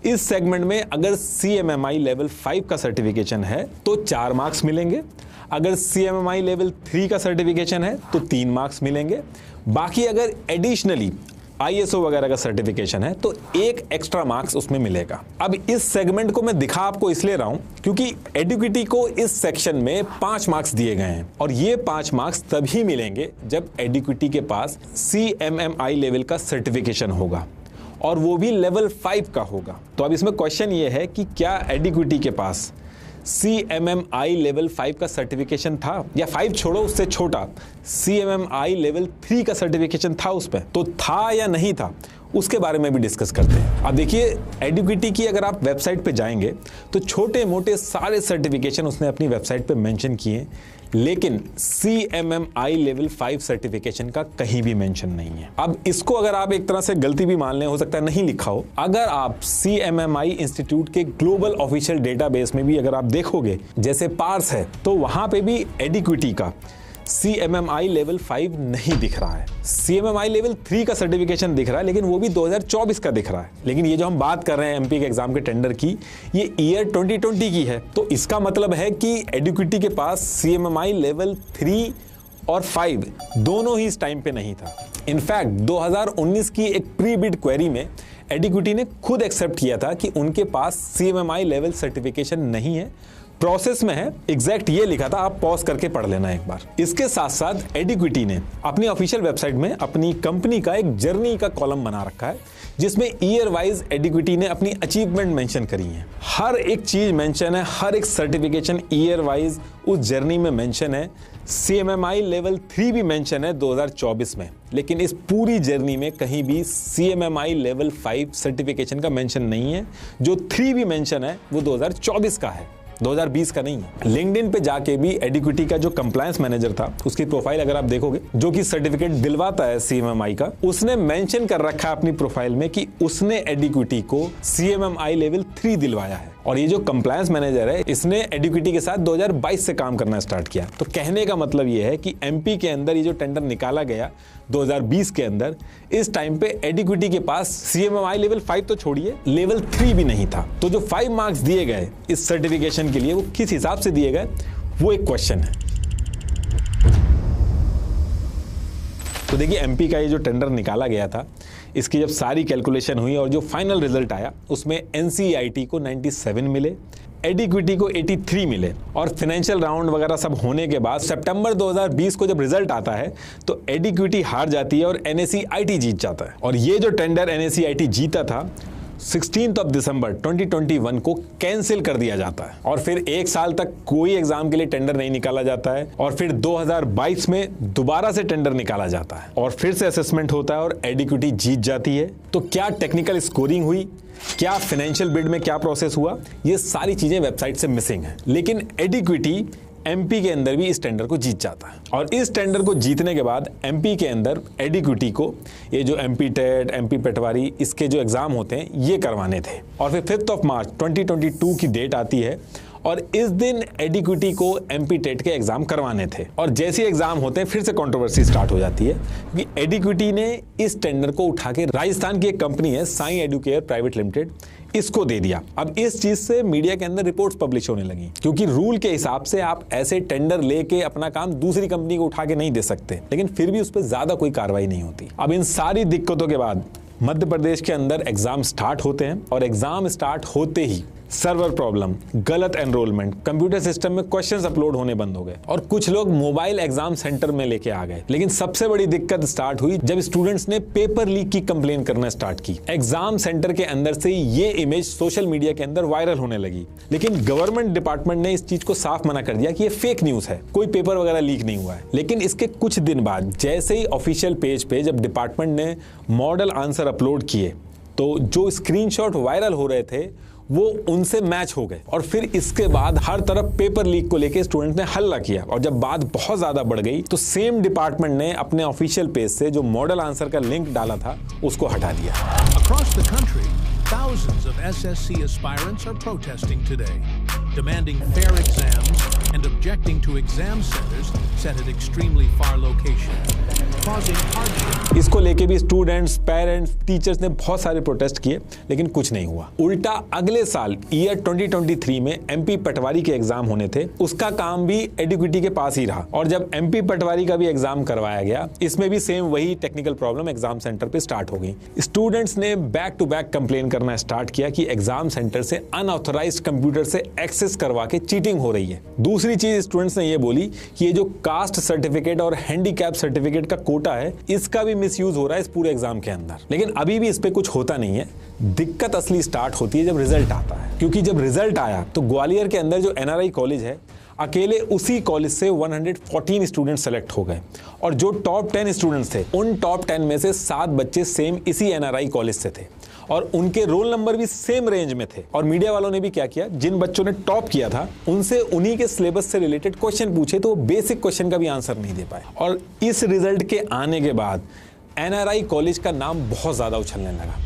A: इस सेगमेंट में अगर CMMI लेवल 5 का सर्टिफिकेशन है तो 4 मार्क्स मिलेंगे, अगर CMMI लेवल 3 का सर्टिफिकेशन है तो 3 मार्क्स मिलेंगे, बाकी अगर एडिशनली ISO वगैरह का सर्टिफिकेशन है तो 1 एक्स्ट्रा मार्क्स उसमें मिलेगा। अब इस सेगमेंट को मैं दिखा आपको इसलिए रहा हूं क्योंकि एडिक्विटी को इस सेक्शन में 5 मार्क्स दिए गए हैं और ये 5 मार्क्स तभी मिलेंगे जब एडिक्विटी के पास CMMI लेवल का सर्टिफिकेशन होगा और वो भी लेवल 5 का होगा। तो अब इसमें क्वेश्चन ये है कि क्या एडिक्विटी के पास CMMI लेवल 5 का सर्टिफिकेशन था, या 5 छोड़ो उससे छोटा CMMI लेवल 3 का सर्टिफिकेशन था उस पर, तो था या नहीं था, उसके बारे में भी डिस्कस करते हैं। अब देखिए एडिक्विटी की अगर आप वेबसाइट पे जाएंगे तो छोटे मोटे सारे सर्टिफिकेशन उसने अपनी वेबसाइट पे मेंशन किए, लेकिन CMMI लेवल 5 सर्टिफिकेशन का कहीं भी मेंशन नहीं है। अब इसको अगर आप एक तरह से गलती भी मान लें, हो सकता है नहीं लिखा हो, अगर आप CMMI इंस्टीट्यूट के ग्लोबल ऑफिशियल डेटाबेस में भी अगर आप देखोगे जैसे पार्स है तो वहां पे भी एडिक्विटी का CMMI लेवल 5 नहीं दिख रहा है। CMMI लेवल 3 का सर्टिफिकेशन दिख रहा है, लेकिन वो भी 2024 का दिख रहा है। लेकिन ये जो हम बात कर रहे हैं MP के एग्जाम के टेंडर की, ये ईयर 2020 की है, तो इसका मतलब है कि एडिक्विटी के पास CMMI लेवल 3 और 5 दोनों ही इस टाइम पे नहीं था। इनफैक्ट 2019 की एक प्री बिड क्वेरी में एडिक्विटी ने खुद एक्सेप्ट किया था कि उनके पास CMMI लेवल सर्टिफिकेशन नहीं है, प्रोसेस में है, एग्जैक्ट ये लिखा था, आप पॉज करके पढ़ लेना एक बार। इसके साथ साथ एडिक्विटी ने अपनी ऑफिशियल वेबसाइट में अपनी कंपनी का एक जर्नी का कॉलम बना रखा है जिसमें ईयर वाइज एडिक्विटी ने अपनी अचीवमेंट मेंशन करी है। हर एक चीज मेंशन है, हर एक सर्टिफिकेशन ईयर वाइज उस जर्नी में मेंशन है। CMMI लेवल 3 भी मेंशन है 2024 में, लेकिन इस पूरी जर्नी में कहीं भी CMMI लेवल 5 सर्टिफिकेशन का मेंशन नहीं है। जो 3 भी मेंशन है वो 2024 का है, 2020 का नहीं है। लिंक्डइन पे जाके भी एडिक्विटी का जो कंप्लायंस मैनेजर था उसकी प्रोफाइल अगर आप देखोगे, जो कि सर्टिफिकेट दिलवाता है CMMI का, उसने मेंशन कर रखा है अपनी प्रोफाइल में कि उसने एडिक्विटी को CMMI लेवल 3 दिलवाया है। और ये जो कंप्लायंस मैनेजर है इसने एडिक्विटी के साथ 2022 से काम करना स्टार्ट किया। तो कहने का मतलब ये है कि MP के अंदर ये जो टेंडर निकाला गया 2020 के अंदर, इस टाइम पे एडिक्विटी के पास CMMI लेवल 5 तो छोड़िए, लेवल 3 भी नहीं था। तो जो 5 मार्क्स दिए गए इस सर्टिफिकेशन के लिए वो किस हिसाब से दिए गए, वो एक क्वेश्चन है। तो देखिए MP का ये जो टेंडर निकाला गया था, इसकी जब सारी कैलकुलेशन हुई और जो फाइनल रिजल्ट आया उसमें NCERT को 97 मिले, एडिक्विटी को 83 मिले, और फाइनेंशियल राउंड वगैरह सब होने के बाद सितंबर 2020 को जब रिजल्ट आता है तो एडिक्विटी हार जाती है और NSE-IT जीत जाता है। और ये जो टेंडर NSE-IT जीता था 16 दिसंबर 2021 को कैंसिल कर दिया जाता है और फिर 1 साल तक कोई एग्जाम के लिए टेंडर नहीं निकाला जाता है और फिर 2022 में दोबारा से टेंडर निकाला जाता है और फिर से असेसमेंट होता है और एडिक्विटी जीत जाती है। तो क्या टेक्निकल स्कोरिंग हुई, क्या फाइनेंशियल बिड में क्या प्रोसेस हुआ, ये सारी चीजें वेबसाइट से मिसिंग है। लेकिन एडिक्विटी MP के अंदर भी इस टेंडर को जीत जाता है और इस टेंडर को जीतने के बाद MP के अंदर एडिक्विटी को ये जो MP टेट, MP पटवारी, इसके जो एग्जाम होते हैं ये करवाने थे। और फिर 5 मार्च 2022 की डेट आती है और इस दिन एडिक्विटी को MP टेट के एग्जाम करवाने थे और जैसे एग्जाम होते हैं फिर से कंट्रोवर्सी स्टार्ट हो जाती है क्योंकि एडिक्विटी ने इस टेंडर को उठा के राजस्थान की एक कंपनी है साई एडुकेयर प्राइवेट लिमिटेड, इसको दे दिया। अब इस चीज से मीडिया के अंदर रिपोर्ट्स पब्लिश होने लगी क्योंकि रूल के हिसाब से आप ऐसे टेंडर लेके अपना काम दूसरी कंपनी को उठा के नहीं दे सकते, लेकिन फिर भी उस पर ज्यादा कोई कार्रवाई नहीं होती। अब इन सारी दिक्कतों के बाद मध्य प्रदेश के अंदर एग्जाम स्टार्ट होते हैं और एग्जाम स्टार्ट होते ही सर्वर प्रॉब्लम, गलत एनरोलमेंट, कंप्यूटर सिस्टम में क्वेश्चंस अपलोड होने बंद हो गए और कुछ लोग मोबाइल एग्जाम सेंटर में लेके आ गए। लेकिन सबसे बड़ी दिक्कत स्टार्ट हुई जब स्टूडेंट्स ने पेपर लीक की कंप्लेन करना स्टार्ट की। एग्जाम सेंटर के अंदर से ये इमेज सोशल मीडिया के अंदर वायरल होने लगी, लेकिन गवर्नमेंट डिपार्टमेंट ने इस चीज को साफ मना कर दिया कि ये फेक न्यूज है, कोई पेपर वगैरह लीक नहीं हुआ है। लेकिन इसके कुछ दिन बाद जैसे ही ऑफिशियल पेज पे जब डिपार्टमेंट ने मॉडल आंसर अपलोड किए तो जो स्क्रीनशॉट वायरल हो रहे थे वो उनसे मैच हो गए। और फिर इसके बाद हर तरफ पेपर लीक को लेकर स्टूडेंट ने हल्ला किया, और जब बात बहुत ज्यादा बढ़ गई तो सेम डिपार्टमेंट ने अपने ऑफिशियल पेज से जो मॉडल आंसर का लिंक डाला था उसको हटा दिया।
B: Across the country, thousands of SSC aspirants are protesting today, demanding fair exams and objecting to exam centers set at extremely far locations, causing hardship.
A: इसको लेके भी स्टूडेंट्स, पेरेंट्स, टीचर्स ने बहुत सारे प्रोटेस्ट किए, लेकिन कुछ नहीं हुआ। उल्टा अगले साल ईयर 2023 में एमपी पटवारी के एग्जाम होने थे, उसका काम भी एडिक्विटी के पास ही रहा। और जब एमपी पटवारी का भी एग्जाम करवाया गया, इसमें भी सेम वही टेक्निकल प्रॉब्लम एग्जाम सेंटर पे स्टार्ट हो गई। स्टूडेंट्स ने बैक टू बैक कंप्लेन करना स्टार्ट किया कि एग्जाम सेंटर से अनऑथराइज्ड कंप्यूटर से एक्सेस करवा के चीटिंग हो रही है। दूसरी चीज स्टूडेंट्स ने ये बोली कि ये जो कास्ट सर्टिफिकेट और हैंडीकैप सर्टिफिकेट का कोटा है, इसका भी मिसयूज हो रहा है इस पूरे एग्जाम के अंदर। लेकिन अभी भी इस पे कुछ होता नहीं है। दिक्कत असली स्टार्ट होती है जब रिजल्ट आता है, क्योंकि जब रिजल्ट आया तो ग्वालियर के अंदर जो एनआरआई कॉलेज है, अकेले उसी कॉलेज से 114 स्टूडेंट सेलेक्ट हो गए, और जो टॉप 10 स्टूडेंट्स थे, उन टॉप 10 में से 7 बच्चे सेम इसी एनआरआई कॉलेज से थे, और उनके रोल नंबर भी सेम रेंज में थे। और मीडिया वालों ने भी क्या किया, जिन बच्चों ने टॉप किया था उनसे उन्हीं के सिलेबस से रिलेटेड क्वेश्चन पूछे, तो वो बेसिक क्वेश्चन का भी आंसर नहीं दे पाए। और इस रिजल्ट के आने के बाद एनआरआई कॉलेज का नाम बहुत ज्यादा उछलने लगा।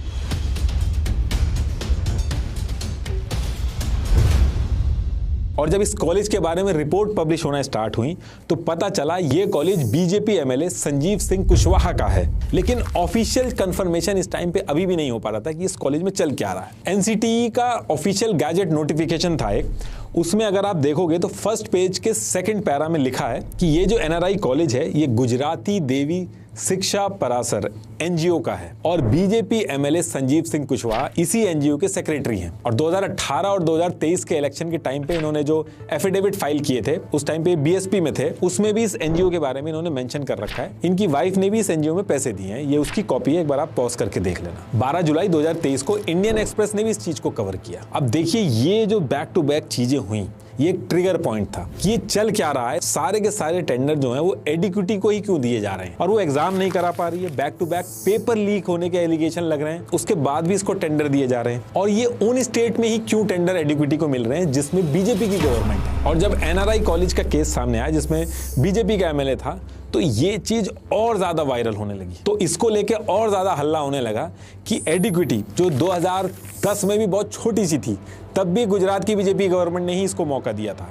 A: और जब इस कॉलेज के बारे में रिपोर्ट पब्लिश होना स्टार्ट हुई तो पता चला ये college BJP MLA Sanjeev Singh Kushwaha का है। लेकिन ऑफिशियल कंफर्मेशन इस टाइम पे अभी भी नहीं हो पा रहा था कि इस कॉलेज में चल क्या रहा है। एनसीटीई का ऑफिशियल गैजेट नोटिफिकेशन था एक, उसमें अगर आप देखोगे तो फर्स्ट पेज के सेकंड पैरा में लिखा है कि ये जो एनआरआई कॉलेज है ये गुजराती देवी शिक्षा परासर एनजीओ का है, और बीजेपी एमएलए संजीव सिंह कुशवाहा इसी एनजीओ के सेक्रेटरी हैं। और 2018 और 2023 के इलेक्शन के टाइम पे इन्होंने जो एफिडेविट फाइल किए थे, उस टाइम पे बीएसपी में थे, उसमें भी इस एनजीओ के बारे में इन्होंने मेंशन कर रखा है। इनकी वाइफ ने भी इस एनजीओ में पैसे दिए हैं, ये उसकी कॉपी है, एक बार आप पॉज करके देख लेना। 12 जुलाई 2023 को इंडियन एक्सप्रेस ने भी इस चीज को कवर किया। अब देखिए ये जो बैक टू बैक चीजें हुई, ये एक ट्रिगर पॉइंट था कि ये चल क्या रहा है। सारे के सारे टेंडर जो हैं वो एडिक्विटी को ही क्यों दिए जा रहे हैं, और वो एग्जाम नहीं करा पा रही है। Back to back paper leak होने के एलिगेशन लग रहे हैं, उसके बाद भी इसको टेंडर दिए जा रहे हैं। और ये उन स्टेट में ही क्यों टेंडर एडिक्विटी को मिल रहे हैं जिसमें बीजेपी की गवर्नमेंट है। और जब एनआरआई कॉलेज का केस सामने आया जिसमें बीजेपी का एमएलए था, तो ये चीज और ज्यादा वायरल होने लगी। तो इसको लेके और ज्यादा हल्ला होने लगा कि एडिक्विटी जो 2010 में भी बहुत छोटी सी थी, तब भी गुजरात की बीजेपी गवर्नमेंट ने ही इसको मौका दिया था।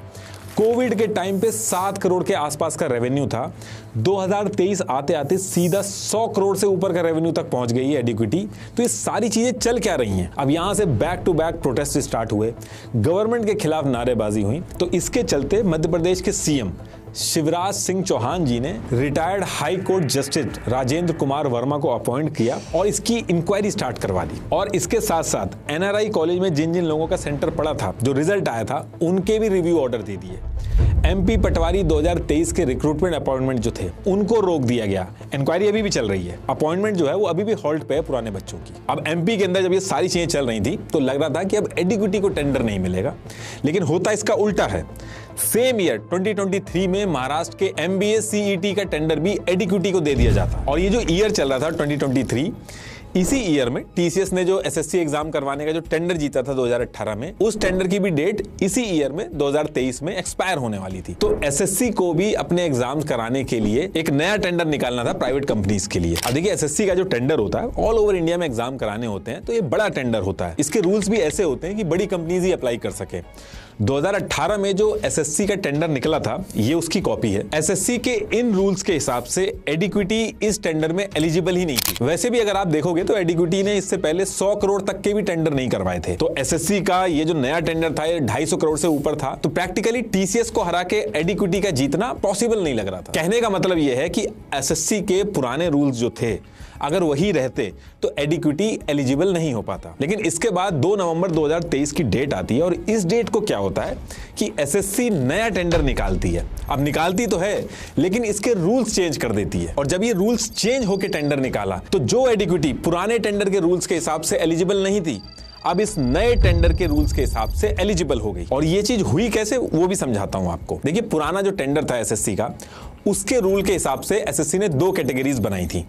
A: कोविड के टाइम पे 7 करोड़ के आसपास का रेवेन्यू था, 2023 आते आते सीधा 100 करोड़ से ऊपर का रेवेन्यू तक पहुंच गई है एडिक्विटी। तो ये सारी चीजें चल क्या रही हैं। अब यहां से back to back protest start हुए, गवर्नमेंट के खिलाफ नारेबाजी हुई। तो इसके चलते मध्य प्रदेश के सीएम शिवराज सिंह चौहान जी ने retired high court justice Rajendra Kumar Verma को अपॉइंट किया और इसकी इंक्वायरी स्टार्ट करवा दी। और इसके साथ साथ एनआरआई कॉलेज में जिन जिन लोगों का सेंटर पड़ा था, जो रिजल्ट आया था, उनके भी रिव्यू ऑर्डर दे दिए। एमपी पटवारी 2023 के रिक्रूटमेंट अपॉइंटमेंट जो थे उनको रोक दिया गया। इंक्वायरी अभी भी चल रही है, अपॉइंटमेंट जो है वो अभी भी होल्ड पे है पुराने बच्चों की। अब एमपी के अंदर जब ये सारी चीजें चल रही थी तो लग रहा था कि अब एडिक्विटी को टेंडर नहीं मिलेगा, लेकिन होता इसका उल्टा है। सेम ईयर 2023 में महाराष्ट्र के एमबीए सीईटी का टेंडर भी एडिक्विटी को दे दिया जाता। और ये जो ईयर चल रहा था 2023, इसी ईयर में टीसीएस ने जो एसएससी एग्जाम करवाने का जो टेंडर जीता था 2018 में, उस टेंडर की भी डेट इसी ईयर में 2023 में एक्सपायर होने वाली थी। तो एसएससी को भी अपने एग्जाम्स कराने के लिए एक नया टेंडर निकालना था प्राइवेट कंपनीज के लिए। अब देखिए एसएससी का जो टेंडर होता है, ऑल ओवर इंडिया में एग्जाम कराने होते हैं, तो ये बड़ा टेंडर होता है। इसके रूल्स भी ऐसे होते हैं कि बड़ी कंपनीज ही अप्लाई कर सके। 2018 में जो एसएससी का टेंडर निकला था, ये उसकी कॉपी है। एसएससी के इन रूल्स के हिसाब से एडिक्विटी इस टेंडर में एलिजिबल ही नहीं थी। वैसे भी अगर आप देखोगे तो एडिक्विटी ने इससे पहले 100 करोड़ तक के भी टेंडर नहीं करवाए थे। तो एसएससी का ये जो नया टेंडर था, ये 250 करोड़ से ऊपर था। तो प्रैक्टिकली टीसीएस को हरा के एडिक्विटी का जीतना पॉसिबल नहीं लग रहा था। कहने का मतलब ये है कि एसएससी के पुराने रूल्स जो थे, अगर वही रहते तो एडिक्विटी एलिजिबल नहीं हो पाता। लेकिन इसके बाद 2 नवंबर 2023 की डेट आती है, और इस डेट को क्या होता है कि एसएससी नया टेंडर निकालती है। अब निकालती तो है, लेकिन इसके रूल्स चेंज कर देती है। और जब ये रूल्स चेंज होकर टेंडर निकाला, तो जो एडिक्विटी पुराने टेंडर के रूल्स के हिसाब से एलिजिबल नहीं थी, अब इस नए टेंडर के रूल्स के हिसाब से एलिजिबल हो गई। और ये चीज हुई कैसे, वो भी समझाता हूं आपको। देखिए पुराना जो टेंडर था एसएससी का, उसके रूल के हिसाब से एसएससी ने 2 कैटेगरीज बनाई थी।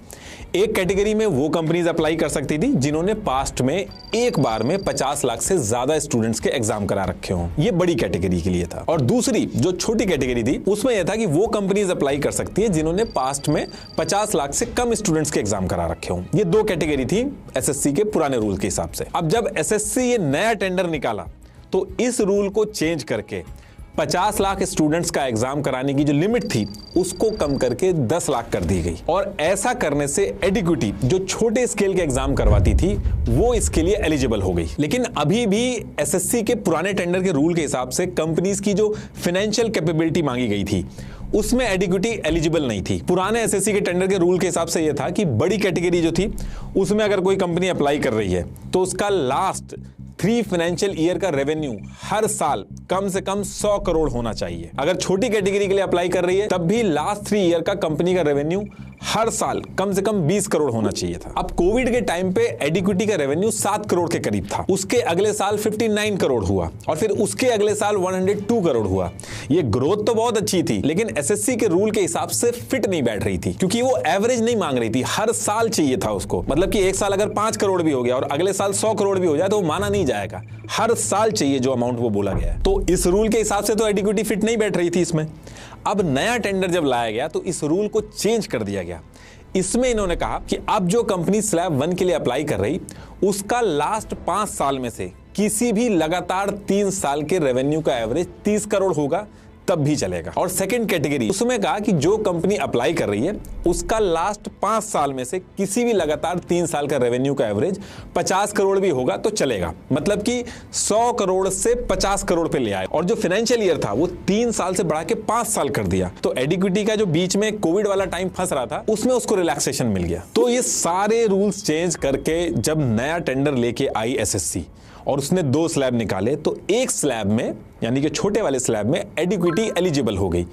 A: एक कैटेगरी में वो कंपनीज अप्लाई कर सकती थी जिन्होंने पास्ट में एक बार में 50 लाख से ज्यादा स्टूडेंट्स के एग्जाम करा रखे हों, ये बड़ी कैटेगरी के लिए था। और दूसरी जो छोटी कैटेगरी थी उसमें यह था कि वो कंपनीज अप्लाई कर सकती है जिन्होंने पास्ट में 50 लाख से कम स्टूडेंट्स के एग्जाम करा रखे हों। ये 2 कैटेगरी थी एसएससी के पुराने रूल के हिसाब से। अब जब एसएससी ये नया टेंडर निकाला तो इस रूल को चेंज करके 50 लाख स्टूडेंट्स का एग्जाम कराने की जो लिमिट थी उसको कम करके 10 लाख कर दी गई। और ऐसा करने से एडिक्विटी जो छोटे स्केल के एग्जाम करवाती थी वो इसके लिए एलिजिबल हो गई। लेकिन अभी भी एसएससी के पुराने टेंडर के रूल के हिसाब से कंपनीज की जो फाइनेंशियल कैपेबिलिटी मांगी गई थी उसमें एडिक्विटी एलिजिबल नहीं थी। पुराने एसएससी के टेंडर के रूल के हिसाब से यह था कि बड़ी कैटेगरी जो थी उसमें अगर कोई कंपनी अप्लाई कर रही है तो उसका लास्ट 3 फाइनेंशियल ईयर का रेवेन्यू हर साल कम से कम 100 करोड़ होना चाहिए। अगर छोटी कैटेगरी के लिए अप्लाई कर रही है तब भी लास्ट 3 ईयर का कंपनी का रेवेन्यू हर साल कम से कम 20 करोड़ होना चाहिए था। अब कोविड के टाइम पे एडिक्विटी का रेवेन्यू 7 करोड़ के करीब था, उसके अगले साल 59 करोड़ हुआ और फिर उसके अगले साल 102 करोड़ हुआ। ये ग्रोथ तो बहुत अच्छी थी लेकिन एसएससी के रूल के हिसाब से फिट नहीं बैठ रही थी क्योंकि वो एवरेज नहीं मांग रही थी, हर साल चाहिए था उसको। मतलब कि एक साल अगर 5 करोड़ भी हो गया और अगले साल 100 करोड़ भी हो जाए तो वो माना नहीं जाएगा, हर साल चाहिए जो अमाउंट वो बोला गया है। तो इस रूल के हिसाब से तो एडिक्विटी फिट नहीं बैठ रही थी इसमें। अब नया टेंडर जब लाया गया तो इस रूल को चेंज कर दिया गया। इसमें इन्होंने कहा कि अब जो कंपनी स्लैब 1 के लिए अप्लाई कर रही उसका लास्ट 5 साल में से किसी भी लगातार 3 साल के रेवेन्यू का एवरेज 30 करोड़ होगा तब भी चलेगा। और सेकंड कैटेगरी उसमें कहा कि जो कंपनी अप्लाई कर रही है उसका लास्ट 5 साल में से किसी भी लगातार 3 साल का रेवेन्यू का एवरेज 50 करोड़ भी होगा तो चलेगा। मतलब कि 100 करोड़ से 50 करोड़ पे ले आए। और जो फाइनेंशियल ईयर था वो 3 साल से बढ़ा के 5 साल कर दिया। तो एडिक्विटी का जो बीच में कोविड वाला टाइम फंस रहा था उसमें उसको रिलैक्सेशन मिल गया। तो ये सारे रूल्स चेंज करके जब नया टेंडर लेके आई एसएससी और उसने 2 स्लैब निकाले तो एक स्लैब में यानी कि छोटे वाले स्लैब में एडिक्विटी एलिजिबल हो गई।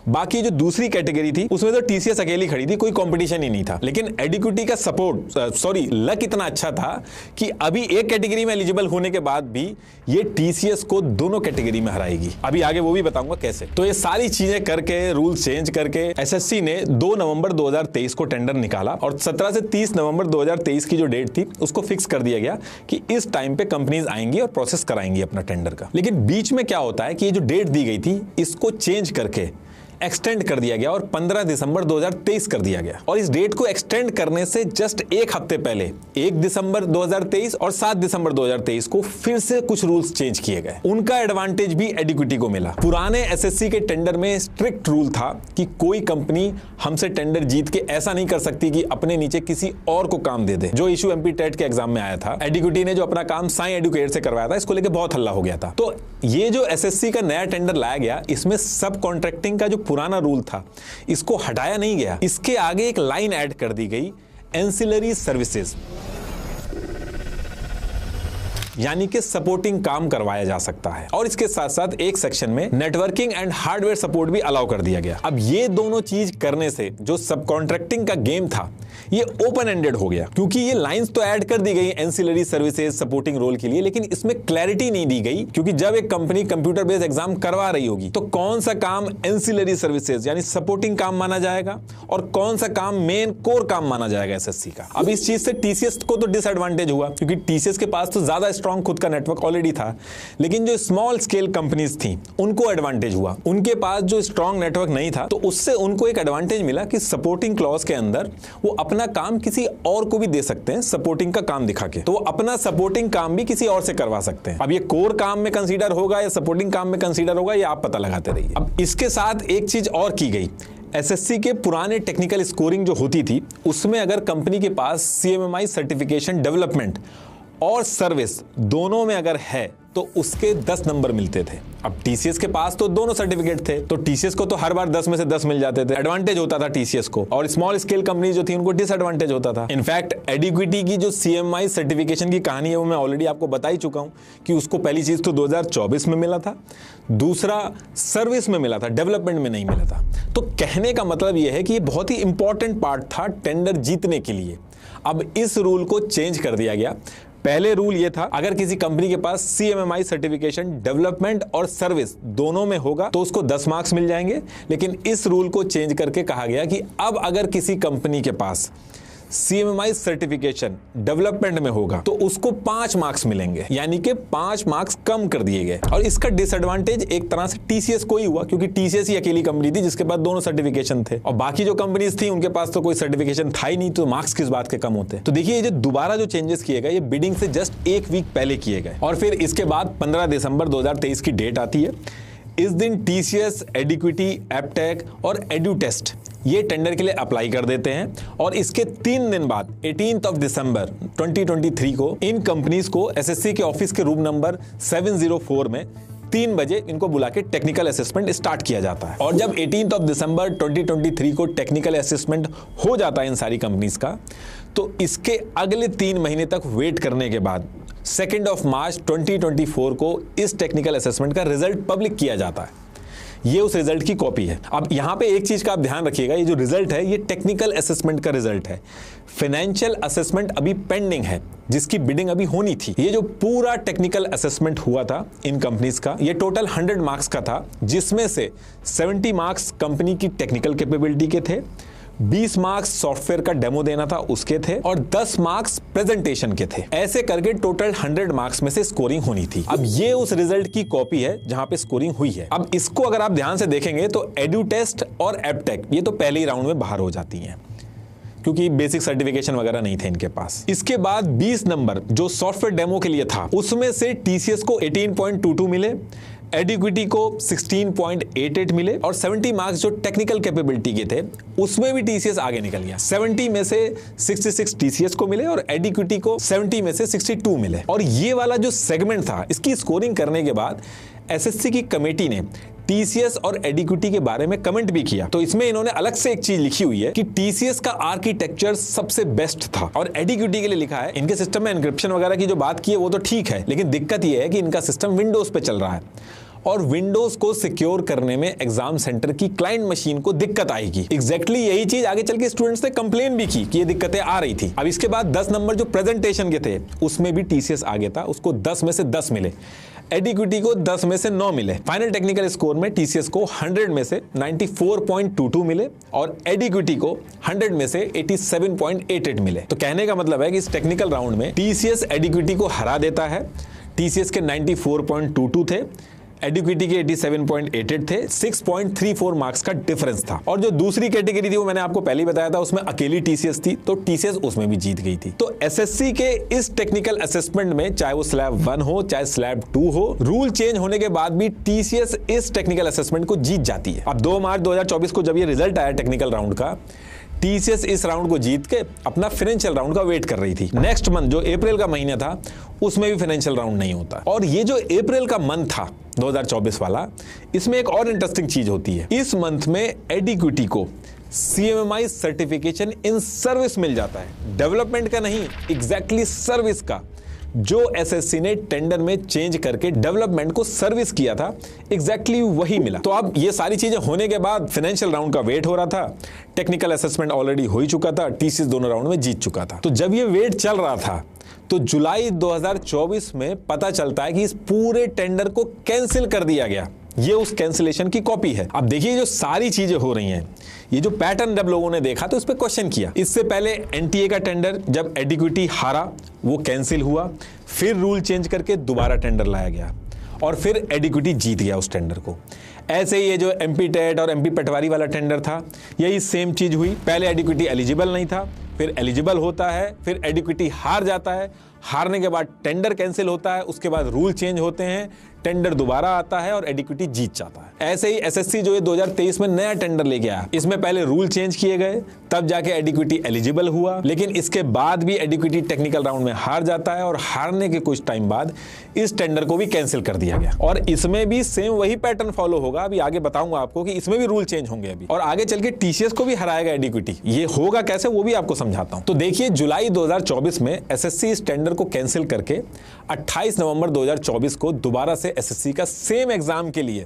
A: बाकी जो दूसरी कैटेगरी थी उसमें तो टीसीएस अकेली खड़ी थी, कोई कंपटीशन ही नहीं था। लेकिन एडिक्विटी का लक इतना अच्छा था कि अभी एक कैटेगरी में एलिजिबल होने के बाद भी ये टीसीएस को दोनों कैटेगरी में हराएगी। अभी आगे वो भी बताऊंगा कैसे। तो ये सारी चीजें करके रूल चेंज करके एसएससी ने 2 नवंबर 2023 को टेंडर निकाला और 17 से 30 नवंबर 2023 की जो डेट थी उसको फिक्स कर दिया गया कि इस टाइम पे कंपनीज आएंगी और प्रोसेस कराएंगी अपना टेंडर का। लेकिन बीच में क्या होता है कि ये जो डेट दी गई थी इसको चेंज करके एक्सटेंड कर दिया गया और 15 दिसंबर 2023 कर दिया गया। और इस डेट को एक्सटेंड करने से जस्ट एक हफ्ते पहले 1 दिसंबर 2023 और 7 दिसंबर 2023 को फिर से कुछ रूल्स चेंज किए गए। उनका एडवांटेज भी एडिक्विटी को मिला। पुराने एसएससी के टेंडर में स्ट्रिक्ट रूल था कि कोई कंपनी हमसे टेंडर जीत के ऐसा नहीं कर सकती कि अपने नीचे किसी और को काम दे दे, जो इशू एमपी टेट के एग्जाम में आया था। एडिक्विटी ने जो अपना काम साई एडुकेट से करवाया था इसको लेकर बहुत हल्ला हो गया था। तो ये जो एसएससी का नया टेंडर लाया गया इसमें सब कॉन्ट्रैक्टिंग का जो पुराना रूल था इसको हटाया नहीं गया, इसके आगे एक लाइन ऐड कर दी गई एंसिलरी सर्विसेज, यानी कि सपोर्टिंग काम करवाया जा सकता है। और इसके साथ साथ एक सेक्शन में नेटवर्किंग एंड हार्डवेयर सपोर्ट भी अलाउ कर दिया गया। अब ये दोनों चीज करने से जो सब कॉन्ट्रैक्टिंग का गेम था ये ओपन एंडेड हो गया, क्योंकि ये लाइंस तो ऐड कर दी गई एंसिलरी सर्विसेज सपोर्टिंग रोल के लिए, लेकिन इसमें क्लैरिटी नहीं दी गई। क्योंकि जब एक कंपनी कंप्यूटर बेस्ड एग्जाम करवा रही होगी तो कौन सा काम एंसिलरी सर्विसेज यानी सपोर्टिंग काम माना जाएगा और कौन सा काम मेन कोर काम माना जाएगा एसएससी का। अब इस चीज से टीसीएस को तो डिसएडवांटेज हुआ, क्योंकि टीसीएस के पास तो ज्यादा स्ट्रॉन्ग खुद का नेटवर्क ऑलरेडी था। लेकिन जो स्मॉल स्केल कंपनीज थी उनको एडवांटेज हुआ, उनके पास जो स्ट्रॉन्ग नेटवर्क नहीं था तो उससे उनको एक एडवांटेज मिला कि सपोर्टिंग क्लॉज के अंदर वो अपना काम किसी और को भी दे सकते हैं सपोर्टिंग का काम दिखा के, तो वो अपना सपोर्टिंग काम भी किसी और से करवा सकते हैं। अब ये कोर काम में कंसीडर होगा या सपोर्टिंग काम में कंसीडर होगा ये आप पता लगाते रहिए। अब इसके साथ एक चीज और की गई, एसएससी के पुराने टेक्निकल स्कोरिंग जो होती थी उसमें अगर कंपनी के पास सीएमएमआई सर्टिफिकेशन डेवलपमेंट और सर्विस दोनों में अगर है तो उसके 10 नंबर मिलते थे। अब टीसीएस के पास तो दोनों सर्टिफिकेट थे तो टीसीएस को तो हर बार 10 में से 10 मिल जाते थे, एडवांटेज होता था टीसीएस को, और स्मॉल स्केल कंपनी जो थी उनको डिसएडवांटेज होता था। इनफैक्ट एडिक्विटी की जो सीएमआई सर्टिफिकेशन की कहानी है वो मैं ऑलरेडी आपको बता ही चुका हूं कि उसको पहली चीज तो 2024 में मिला था, दूसरा सर्विस में मिला था, डेवलपमेंट में नहीं मिला था। तो कहने का मतलब यह है कि ये बहुत ही इंपॉर्टेंट पार्ट था टेंडर जीतने के लिए। अब इस रूल को चेंज कर दिया गया, पहले रूल ये था, अगर किसी कंपनी के पास CMMI सर्टिफिकेशन डेवलपमेंट और सर्विस दोनों में होगा तो उसको 10 मार्क्स मिल जाएंगे। लेकिन इस रूल को चेंज करके कहा गया कि अब अगर किसी कंपनी के पास CMMI सर्टिफिकेशन डेवलपमेंट में होगा तो उसको 5 मार्क्स मिलेंगे, यानी कि 5 मार्क्स कम कर दिए गए। और इसका डिसएडवांटेज एक तरह से TCS को ही हुआ, क्योंकि TCS ही अकेली कंपनी थी जिसके पास दोनों सर्टिफिकेशन थे, और बाकी जो कंपनीज थी उनके पास तो कोई सर्टिफिकेशन था ही नहीं, तो मार्क्स किस बात के कम होते। तो देखिए, ये जो दोबारा जो चेंजेस किए गए, ये बिडिंग से जस्ट 1 वीक पहले किए गए। और फिर इसके बाद 15 दिसंबर 2023 की डेट आती है। इस दिन TCS, एडिक्विटी, एपटेक और एडुटेस्ट ये टेंडर के लिए अप्लाई कर देते हैं, और इसके 3 दिन बाद 18 दिसंबर 2023 को इन कंपनीज को SSC के ऑफिस के रूम नंबर 704 में 3 बजे इनको बुला के टेक्निकल असेसमेंट स्टार्ट किया जाता है। और जब 18 दिसंबर 2023 को टेक्निकल असेसमेंट हो जाता है इन सारी कंपनीज का, तो इसके अगले 3 महीने तक वेट करने के बाद 2 मार्च 2024 को इस टेक्निकल असेसमेंट का रिजल्ट पब्लिक किया जाता है। ये उस रिजल्ट की कॉपी है। अब यहां पे एक चीज का आप ध्यान रखिएगा, ये जो रिजल्ट है ये टेक्निकल असेसमेंट का रिजल्ट है। फाइनेंशियल असेसमेंट अभी पेंडिंग है, जिसकी बिडिंग अभी होनी थी। ये जो पूरा टेक्निकल असेसमेंट हुआ था इन कंपनीज का, ये टोटल 100 मार्क्स का था, जिसमें से 70 मार्क्स कंपनी की टेक्निकल कैपेबिलिटी के थे, 20 मार्क्स सॉफ्टवेयर का डेमो देना था उसके थे, और 10 मार्क्स प्रेजेंटेशन के थे। ऐसे करके टोटल 100 मार्क्स में से स्कोरिंग होनी थी। अब ये उस रिजल्ट की कॉपी है जहां पे स्कोरिंग हुई है। अब इसको अगर आप ध्यान से देखेंगे तो एडुटेस्ट और एपटेक ये तो पहले ही राउंड में बाहर हो जाती हैं, क्योंकि बेसिक सर्टिफिकेशन वगैरह नहीं थे इनके पास। इसके बाद 20 नंबर जो सॉफ्टवेयर डेमो के लिए था, उसमें से TCS को 18.22 मिले, एडिक्विटी को 16.88 मिले, और 70 मार्क्स जो टेक्निकल कैपेबिलिटी के थे उसमें भी TCS आगे निकल गया। 70 में से 66 TCS को मिले और एडिक्विटी को 70 में से 62 मिले। और ये वाला जो सेगमेंट था, इसकी स्कोरिंग करने के बाद SSC की कमेटी ने TCS और एडिक्विटी के बारे में कमेंट भी किया। तो इसमें इन्होंने अलग से एक चीज लिखी हुई है कि TCS का आर्किटेक्चर सबसे बेस्ट था, और एडिक्विटी के लिए लिखा है इनके सिस्टम में एन्क्रिप्शन वगैरह की जो बात की है वो तो ठीक है, लेकिन दिक्कत ये है कि इनका सिस्टम विंडोज पे चल रहा है, और विंडोज को सिक्योर करने में एग्जाम सेंटर की क्लाइंट मशीन को दिक्कत आएगी। एग्जैक्टली यही चीज आगे चल के स्टूडेंट्स ने कंप्लेन भी की कि ये दिक्कतें आ रही थी। अब इसके बाद 10 नंबर जो प्रेजेंटेशन के थे उसमें भी TCS आगे था, उसको 10 में से 10 मिले, एडिक्विटी को 10 में से 9 मिले। फाइनल टेक्निकल स्कोर में TCS को 100 में से 94.22 मिले, और एडिक्विटी को 100 में से 87.88 मिले। तो कहने का मतलब है कि इस टेक्निकल राउंड में TCS एडिक्विटी को हरा देता है। TCS के 94.22 थे, एडिक्विटी के 87.88 थे, 6.34 मार्क्स का डिफरेंस था। और जो दूसरी कैटेगरी थी वो मैंने आपको पहले ही बताया था, उसमें अकेली TCS थी, तो TCS उसमें भी जीत गई थी। तो SSC के इस टेक्निकल असेसमेंट में, चाहे वो स्लैब 1 हो चाहे स्लैब 2 हो, रूल चेंज होने के बाद भी TCS इस टेक्निकल असेसमेंट को जीत जाती है। अब 2 मार्च 2024 को जब ये रिजल्ट आया टेक्निकल राउंड का, TCS इस राउंड को जीत के अपना फाइनेंशियल राउंड का वेट कर रही थी। नेक्स्ट मंथ जो अप्रैल का महीना था, उसमें भी फाइनेंशियल राउंड नहीं होता। और ये जो अप्रैल का मंथ था 2024 वाला, इसमें एक और इंटरेस्टिंग चीज होती है। इस मंथ में एडिक्विटी को CMMI सर्टिफिकेशन इन सर्विस मिल जाता है, डेवलपमेंट का नहीं, एग्जैक्टली सर्विस का, जो SSC ने टेंडर में चेंज करके डेवलपमेंट को सर्विस किया था, एग्जैक्टली वही मिला। तो अब ये सारी चीजें होने के बाद फाइनेंशियल राउंड का वेट हो रहा था, टेक्निकल असेसमेंट ऑलरेडी हो ही चुका था, TCS दोनों राउंड में जीत चुका था। तो जब ये वेट चल रहा था, तो जुलाई 2024 में पता चलता है कि इस पूरे टेंडर को कैंसिल कर दिया गया। ये उस कैंसिलेशन की कॉपी है। अब देखिए जो सारी चीजें हो रही हैं, ये जो पैटर्न जब लोगों ने देखा तो इस पे क्वेश्चन किया। इससे पहले NTA का टेंडर जब एडिक्विटी हारा वो कैंसिल हुआ, फिर रूल चेंज करके दोबारा टेंडर लाया गया, और फिर एडिक्विटी जीत गया उस टेंडर को। ऐसे ही ये जो MP टेट और MP पटवारी वाला टेंडर था, यही सेम चीज हुई। पहले एडिक्विटी एलिजिबल नहीं था, फिर एलिजिबल होता है, फिर एडिक्विटी हार जाता है, हारने के बाद टेंडर कैंसिल होता है, उसके बाद रूल चेंज होते हैं, टेंडर दोबारा आता है और एडिक्विटी जीत जाता है। ऐसे ही SSC जो है 2023 में नया टेंडर लेके आया, इसमें पहले रूल चेंज किए गए, तब जाके एडिक्विटी एलिजिबल हुआ, लेकिन इसके बाद भी एडिक्विटी टेक्निकल राउंड में हार जाता है, और हारने के कुछ टाइम बाद इस टेंडर को भी कैंसिल कर दिया गया। और इसमें भी सेम वही पैटर्न फॉलो होगा। अभी आगे बताऊंगा आपको कि इसमें भी रूल चेंज होंगे अभी, और आगे चल के TCS को भी हराएगा एडिक्विटी। ये होगा कैसे वो भी आपको समझाता हूं। तो देखिए जुलाई 2024 में SSC इस टेंडर को कैंसिल करके 28 नवंबर 2024 को दोबारा से SSC का सेम एग्जाम के लिए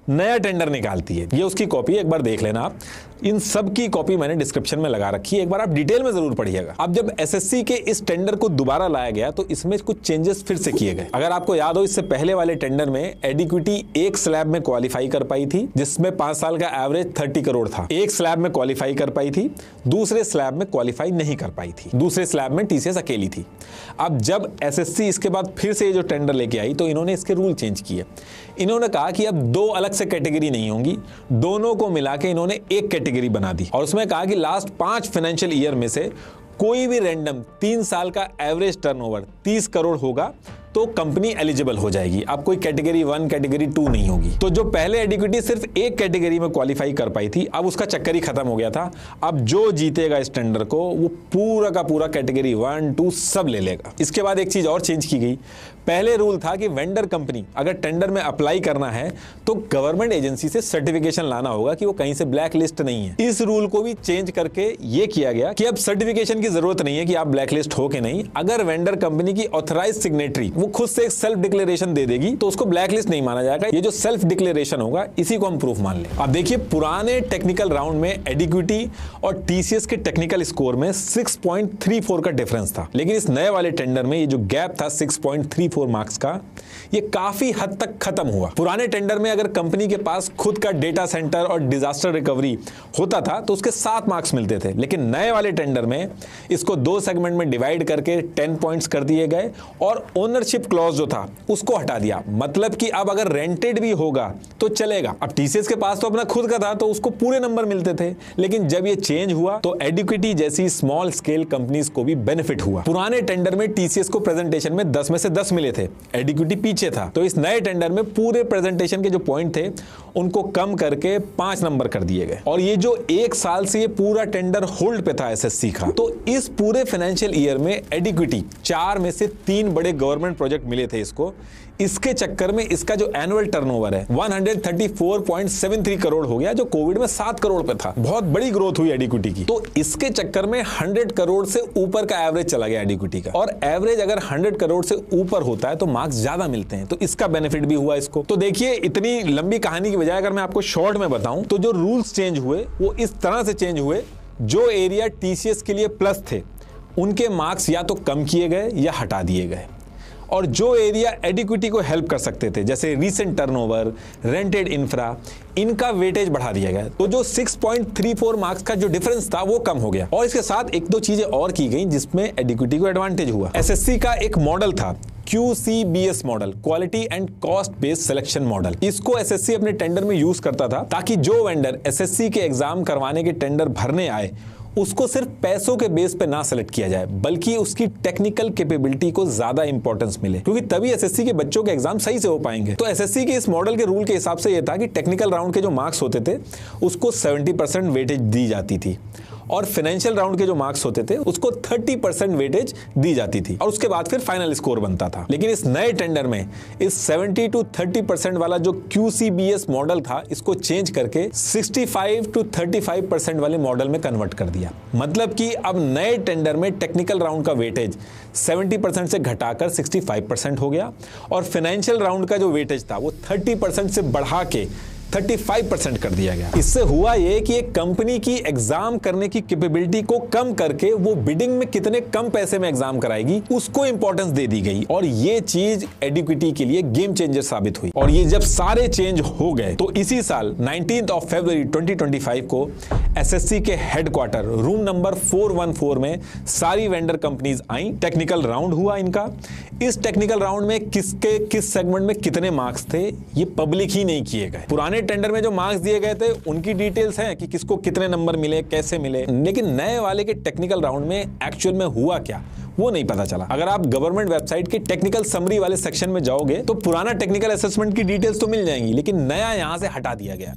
A: नया टेंडर निकालती है। ये उसकी कॉपी है, एक बार देख लेना आप। इन सब की कॉपी मैंने डिस्क्रिप्शन में लगा रखी है, एक बार आप डिटेल में जरूर पढ़िएगा। अब जब एसएससी के इस टेंडर को दोबारा लाया गया तो इसमें कुछ चेंजेस फिर से किए गए। अगर आपको याद हो, इससे पहले वाले टेंडर में एडिक्विटी एक स्लैब में क्वालिफाई कर पाई थी, जिसमें 5 साल का एवरेज 30 करोड़ था। एक स्लैब में क्वालिफाई कर पाई थी, दूसरे स्लैब में क्वालिफाई नहीं कर पाई थी। दूसरे स्लैब में टीसीएस अकेली थी। अब जब एसएससी इसके बाद फिर से ये जो टेंडर लेके आई तो इन्होंने इसके रूल चेंज किए। इन्होंने कहा कि अब 2 अलग से कैटेगरी नहीं होंगी, दोनों को मिला के इन्होंने एक कैटेगरी बना दी। और उसमें कहा कि लास्ट 5 फाइनेंशियल ईयर में से कोई भी रैंडम 3 साल का एवरेज टर्नओवर 30 करोड़ होगा तो कंपनी एलिजिबल हो जाएगी। अब कोई कैटेगरी 1 कैटेगरी 2 नहीं होगी। तो जो पहले एडिक्विटी सिर्फ एक कैटेगरी में क्वालिफाई कर पाई थी, अब उसका चक्कर ही खत्म हो गया था। अब जो जीतेगा इस टेंडर को वो पूरा का पूरा कैटेगरी 1, 2 सब ले लेगा। इसके बाद एक चीज और चेंज की गई। पहले रूल था कि वेंडर कंपनी अगर टेंडर में अप्लाई करना है तो गवर्नमेंट एजेंसी से सर्टिफिकेशन लाना होगा कि वो कहीं से ब्लैक लिस्ट नहीं है। इस रूल को भी चेंज करके ये किया गया कि अब सर्टिफिकेशन की जरूरत नहीं है कि आप ब्लैक लिस्ट हो के नहीं। अगर वेंडर कंपनी की ऑथराइज सिग्नेटरी वो खुद से एक सेल्फ डिक्लेरेशन दे देगी तो उसको ब्लैक लिस्ट नहीं माना जाएगा। ये जो सेल्फ डिक्लेरेशन होगा इसी को हम प्रूफ मान लें। अब देखिए, पुराने टेक्निकल राउंड में एडिक्विटी और टीसीएस के टेक्निकल स्कोर में 6.34 का डिफरेंस था, लेकिन इस नए वाले टेंडर में ये जो गैप था 6.34 मार्क्स का, ये काफी हद तक खत्म हुआ। पुराने टेंडर में अगर कंपनी के पास खुद का डेटा सेंटर और डिजास्टर रिकवरी होता था तो उसके 7 मार्क्स मिलते थे, लेकिन नए वाले टेंडर में इसको 2 सेगमेंट में डिवाइड करके 10 पॉइंट्स कर दिए गए और ओनरशिप क्लॉज जो था उसको हटा दिया। मतलब कि अब अगर रेंटेड भी होगा तो चलेगा। अब टीसीएस के पास तो अपना खुद का था तो उसको पूरे नंबर मिलते थे, लेकिन जब ये चेंज हुआ तो एडिक्विटी जैसी स्मॉल स्केल कंपनीज को भी बेनिफिट हुआ। पुराने टेंडर में टीसीएस को प्रेजेंटेशन में 10 में से 10 मिले थे, एडिक्विटी पीछे था। तो इस नए टेंडर में पूरे प्रेजेंटेशन के जो पॉइंट थे उनको कम करके 5 नंबर कर दिए गए। और ये जो 1 साल से ये पूरा टेंडर होल्ड पे था एसएससी का, तो इस पूरे फाइनेंशियल ईयर में एडिक्विटी 4 में से 3 बड़े गवर्नमेंट प्रोजेक्ट मिले थे इसको। इसके चक्कर में इसका जो एनुअल टर्नओवर है 134.73 करोड़ हो गया, जो कोविड में 7 करोड़ पे था। बहुत बड़ी ग्रोथ हुई एडिक्विटी की। तो इसके चक्कर में 100 करोड़ से ऊपर का एवरेज चला गया एडिक्विटी का, और एवरेज अगर 100 करोड़ से ऊपर होता है तो मार्क्स ज्यादा मिलते हैं, तो इसका बेनिफिट भी हुआ इसको। तो देखिए, इतनी लंबी कहानी की बजाय अगर मैं आपको शॉर्ट में बताऊं तो जो रूल्स चेंज हुए वो इस तरह से चेंज हुए, जो एरिया टीसीएस के लिए प्लस थे उनके मार्क्स या तो कम किए गए या हटा दिए गए, और जो एरिया एडिक्विटी को हेल्प कर सकते थे जैसे रीसेंट टर्नओवर, रेंटेड इंफ्रा, इनका वेटेज बढ़ा दिया गया। तो जो 6.34 मार्क्स का जो डिफरेंस था वो कम हो गया। और इसके साथ 1-2 चीजें और की गई जिसमें एडिक्विटी को एडवांटेज हुआ। एसएससी का एक मॉडल था QCBS model, quality and cost based selection model. इसको एसएससी अपने टेंडर में यूज करता था ताकि जो वेंडर एसएससी के एग्जाम करवाने के टेंडर भरने आए उसको सिर्फ पैसों के बेस पे ना सेलेक्ट किया जाए, बल्कि उसकी टेक्निकल कैपेबिलिटी को ज्यादा इंपॉर्टेंस मिले, क्योंकि तभी एसएससी के बच्चों के एग्जाम सही से हो पाएंगे। तो एसएससी के इस मॉडल के रूल के हिसाब से यह था कि टेक्निकल राउंड के जो मार्क्स होते थे उसको 70% वेटेज दी जाती थी, और फाइनेंशियल राउंड के जो मार्क्स होते थे उसको 30% वेटेज दी जाती थी, और उसके बाद फिर फाइनल स्कोर बनता था। लेकिन इस नए टेंडर में इस 70 to 30% वाला जो QCBS मॉडल था इसको चेंज करके 65 to 35% वाले मॉडल में कन्वर्ट कर दिया। मतलब कि अब नए टेंडर में टेक्निकल राउंड का वेटेज 70% से घटाकर 65% हो गया, और फाइनेंशियल राउंड का जो वेटेज था वो 30% से बढ़ा के 35% कर दिया गया। इससे हुआ ये कि एक कंपनी की एग्जाम करने की कैपेबिलिटी को कम करके वो बिडिंग में कितने कम पैसे में एग्जाम कराएगी उसको इंपॉर्टेंस दे दी गई, और ये चीज एडिक्विटी के लिए गेम चेंजर साबित हुई। और ये जब सारे चेंज हो गए तो इसी साल 19 फरवरी 2025 को एसएससी के हेडक्वार्टर रूम नंबर 414 में सारी वेंडर कंपनीज आई। टेक्निकल राउंड हुआ इनका। इस टेक्निकल राउंड में किसके किस सेगमेंट में कितने मार्क्स थे ये पब्लिक ही नहीं किए गए। पुराने टेंडर में जो मार्क्स दिए गए थे उनकी डिटेल्स हैं कि किसको कितने नंबर मिले, कैसे मिले, लेकिन नए वाले के टेक्निकल राउंड में एक्चुअल में हुआ क्या वो नहीं पता चला। अगर आप गवर्नमेंट वेबसाइट के टेक्निकल समरी वाले सेक्शन में जाओगे तो पुराना टेक्निकल असेसमेंट की डिटेल्स तो मिल जाएंगी, लेकिन नया यहां से हटा दिया गया।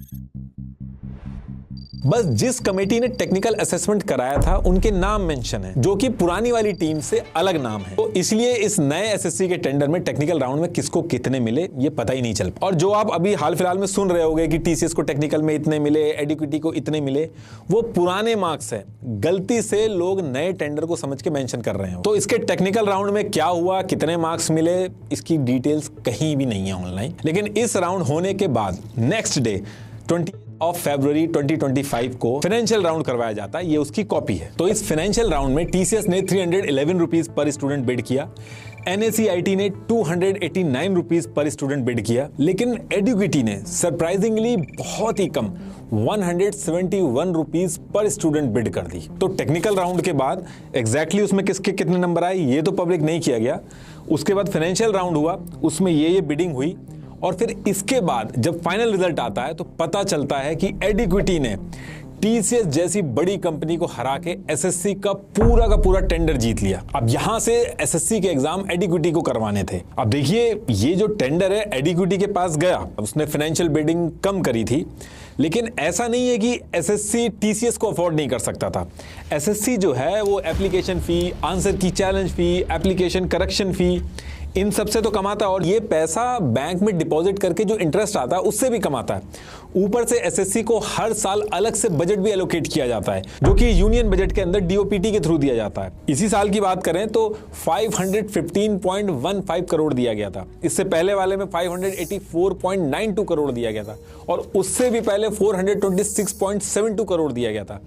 A: बस जिस कमेटी ने टेक्निकल असेसमेंट कराया था उनके नाम मेंशन है, जो कि पुरानी वाली टीम से अलग नाम है। तो इसलिए इस नए एसएससी के टेंडर में टेक्निकल राउंड में किसको कितने मिले ये पता ही नहीं चल। और जो आप अभी हाल फिलहाल में सुन रहे होंगे कि टीसीएस को टेक्निकल में इतने मिले, एडिक्विटी को इतने मिले, वो पुराने मार्क्स है। गलती से लोग नए टेंडर को समझ के मेंशन कर रहे हैं। तो इसके टेक्निकल राउंड में क्या हुआ, कितने मार्क्स मिले, इसकी डिटेल्स कहीं भी नहीं है ऑनलाइन। लेकिन इस राउंड होने के बाद नेक्स्ट डे 20 फरवरी 2025 को फाइनेंशियल राउंड करवाया जाता है। ये उसकी कॉपी है। तो इस फाइनेंशियल राउंड में टीसीएस ने 311 रुपीज पर स्टूडेंट बिड किया, एनएससीआईटी ने 289 रुपीज पर स्टूडेंट बिड किया, लेकिन एडुकेटी ने सरप्राइजिंगली बहुत ही कम 171 रुपीज पर स्टूडेंट बिड कर दी। तो टेक्निकल राउंड के बाद एग्जैक्टली उसमें किसके कितने नंबर आए ये तो पब्लिक नहीं किया गया। उसके बाद फाइनेंशियल राउंड हुआ, उसमें ये बिडिंग हुई, और फिर इसके बाद जब फाइनल रिजल्ट आता है तो पता चलता है कि एडिक्विटी ने टीसीएस जैसी बड़ी कंपनी को हरा के एसएससी का पूरा टेंडर जीत लिया। अब यहां से एसएससी के एग्जाम एडिक्विटी को करवाने थे। अब देखिए ये जो टेंडर है एडिक्विटी के पास गया, उसने फाइनेंशियल बिडिंग कम करी थी, लेकिन ऐसा नहीं है कि एसएससी टीसीएस को अफोर्ड नहीं कर सकता था। एसएससी जो है वो एप्लीकेशन फी, आंसर की चैलेंज फी, एप्लीकेशन करेक्शन फी, इन सब से तो कमाता है, और ये पैसा बैंक में डिपॉजिट करके जो इंटरेस्ट आता है उससे भी कमाता है। ऊपर से एसएससी को हर साल अलग से बजट भी एलोकेट किया जाता है, जो कि यूनियन बजट के अंदर डीओपीटी के थ्रू दिया जाता है। इसी साल की बात करें तो 515.15 करोड़ दिया गया था। इससे पहले वाले में 584.92 करोड़ दिया गया था, और उससे भी पहले 426.72 करोड़ दिया गया था।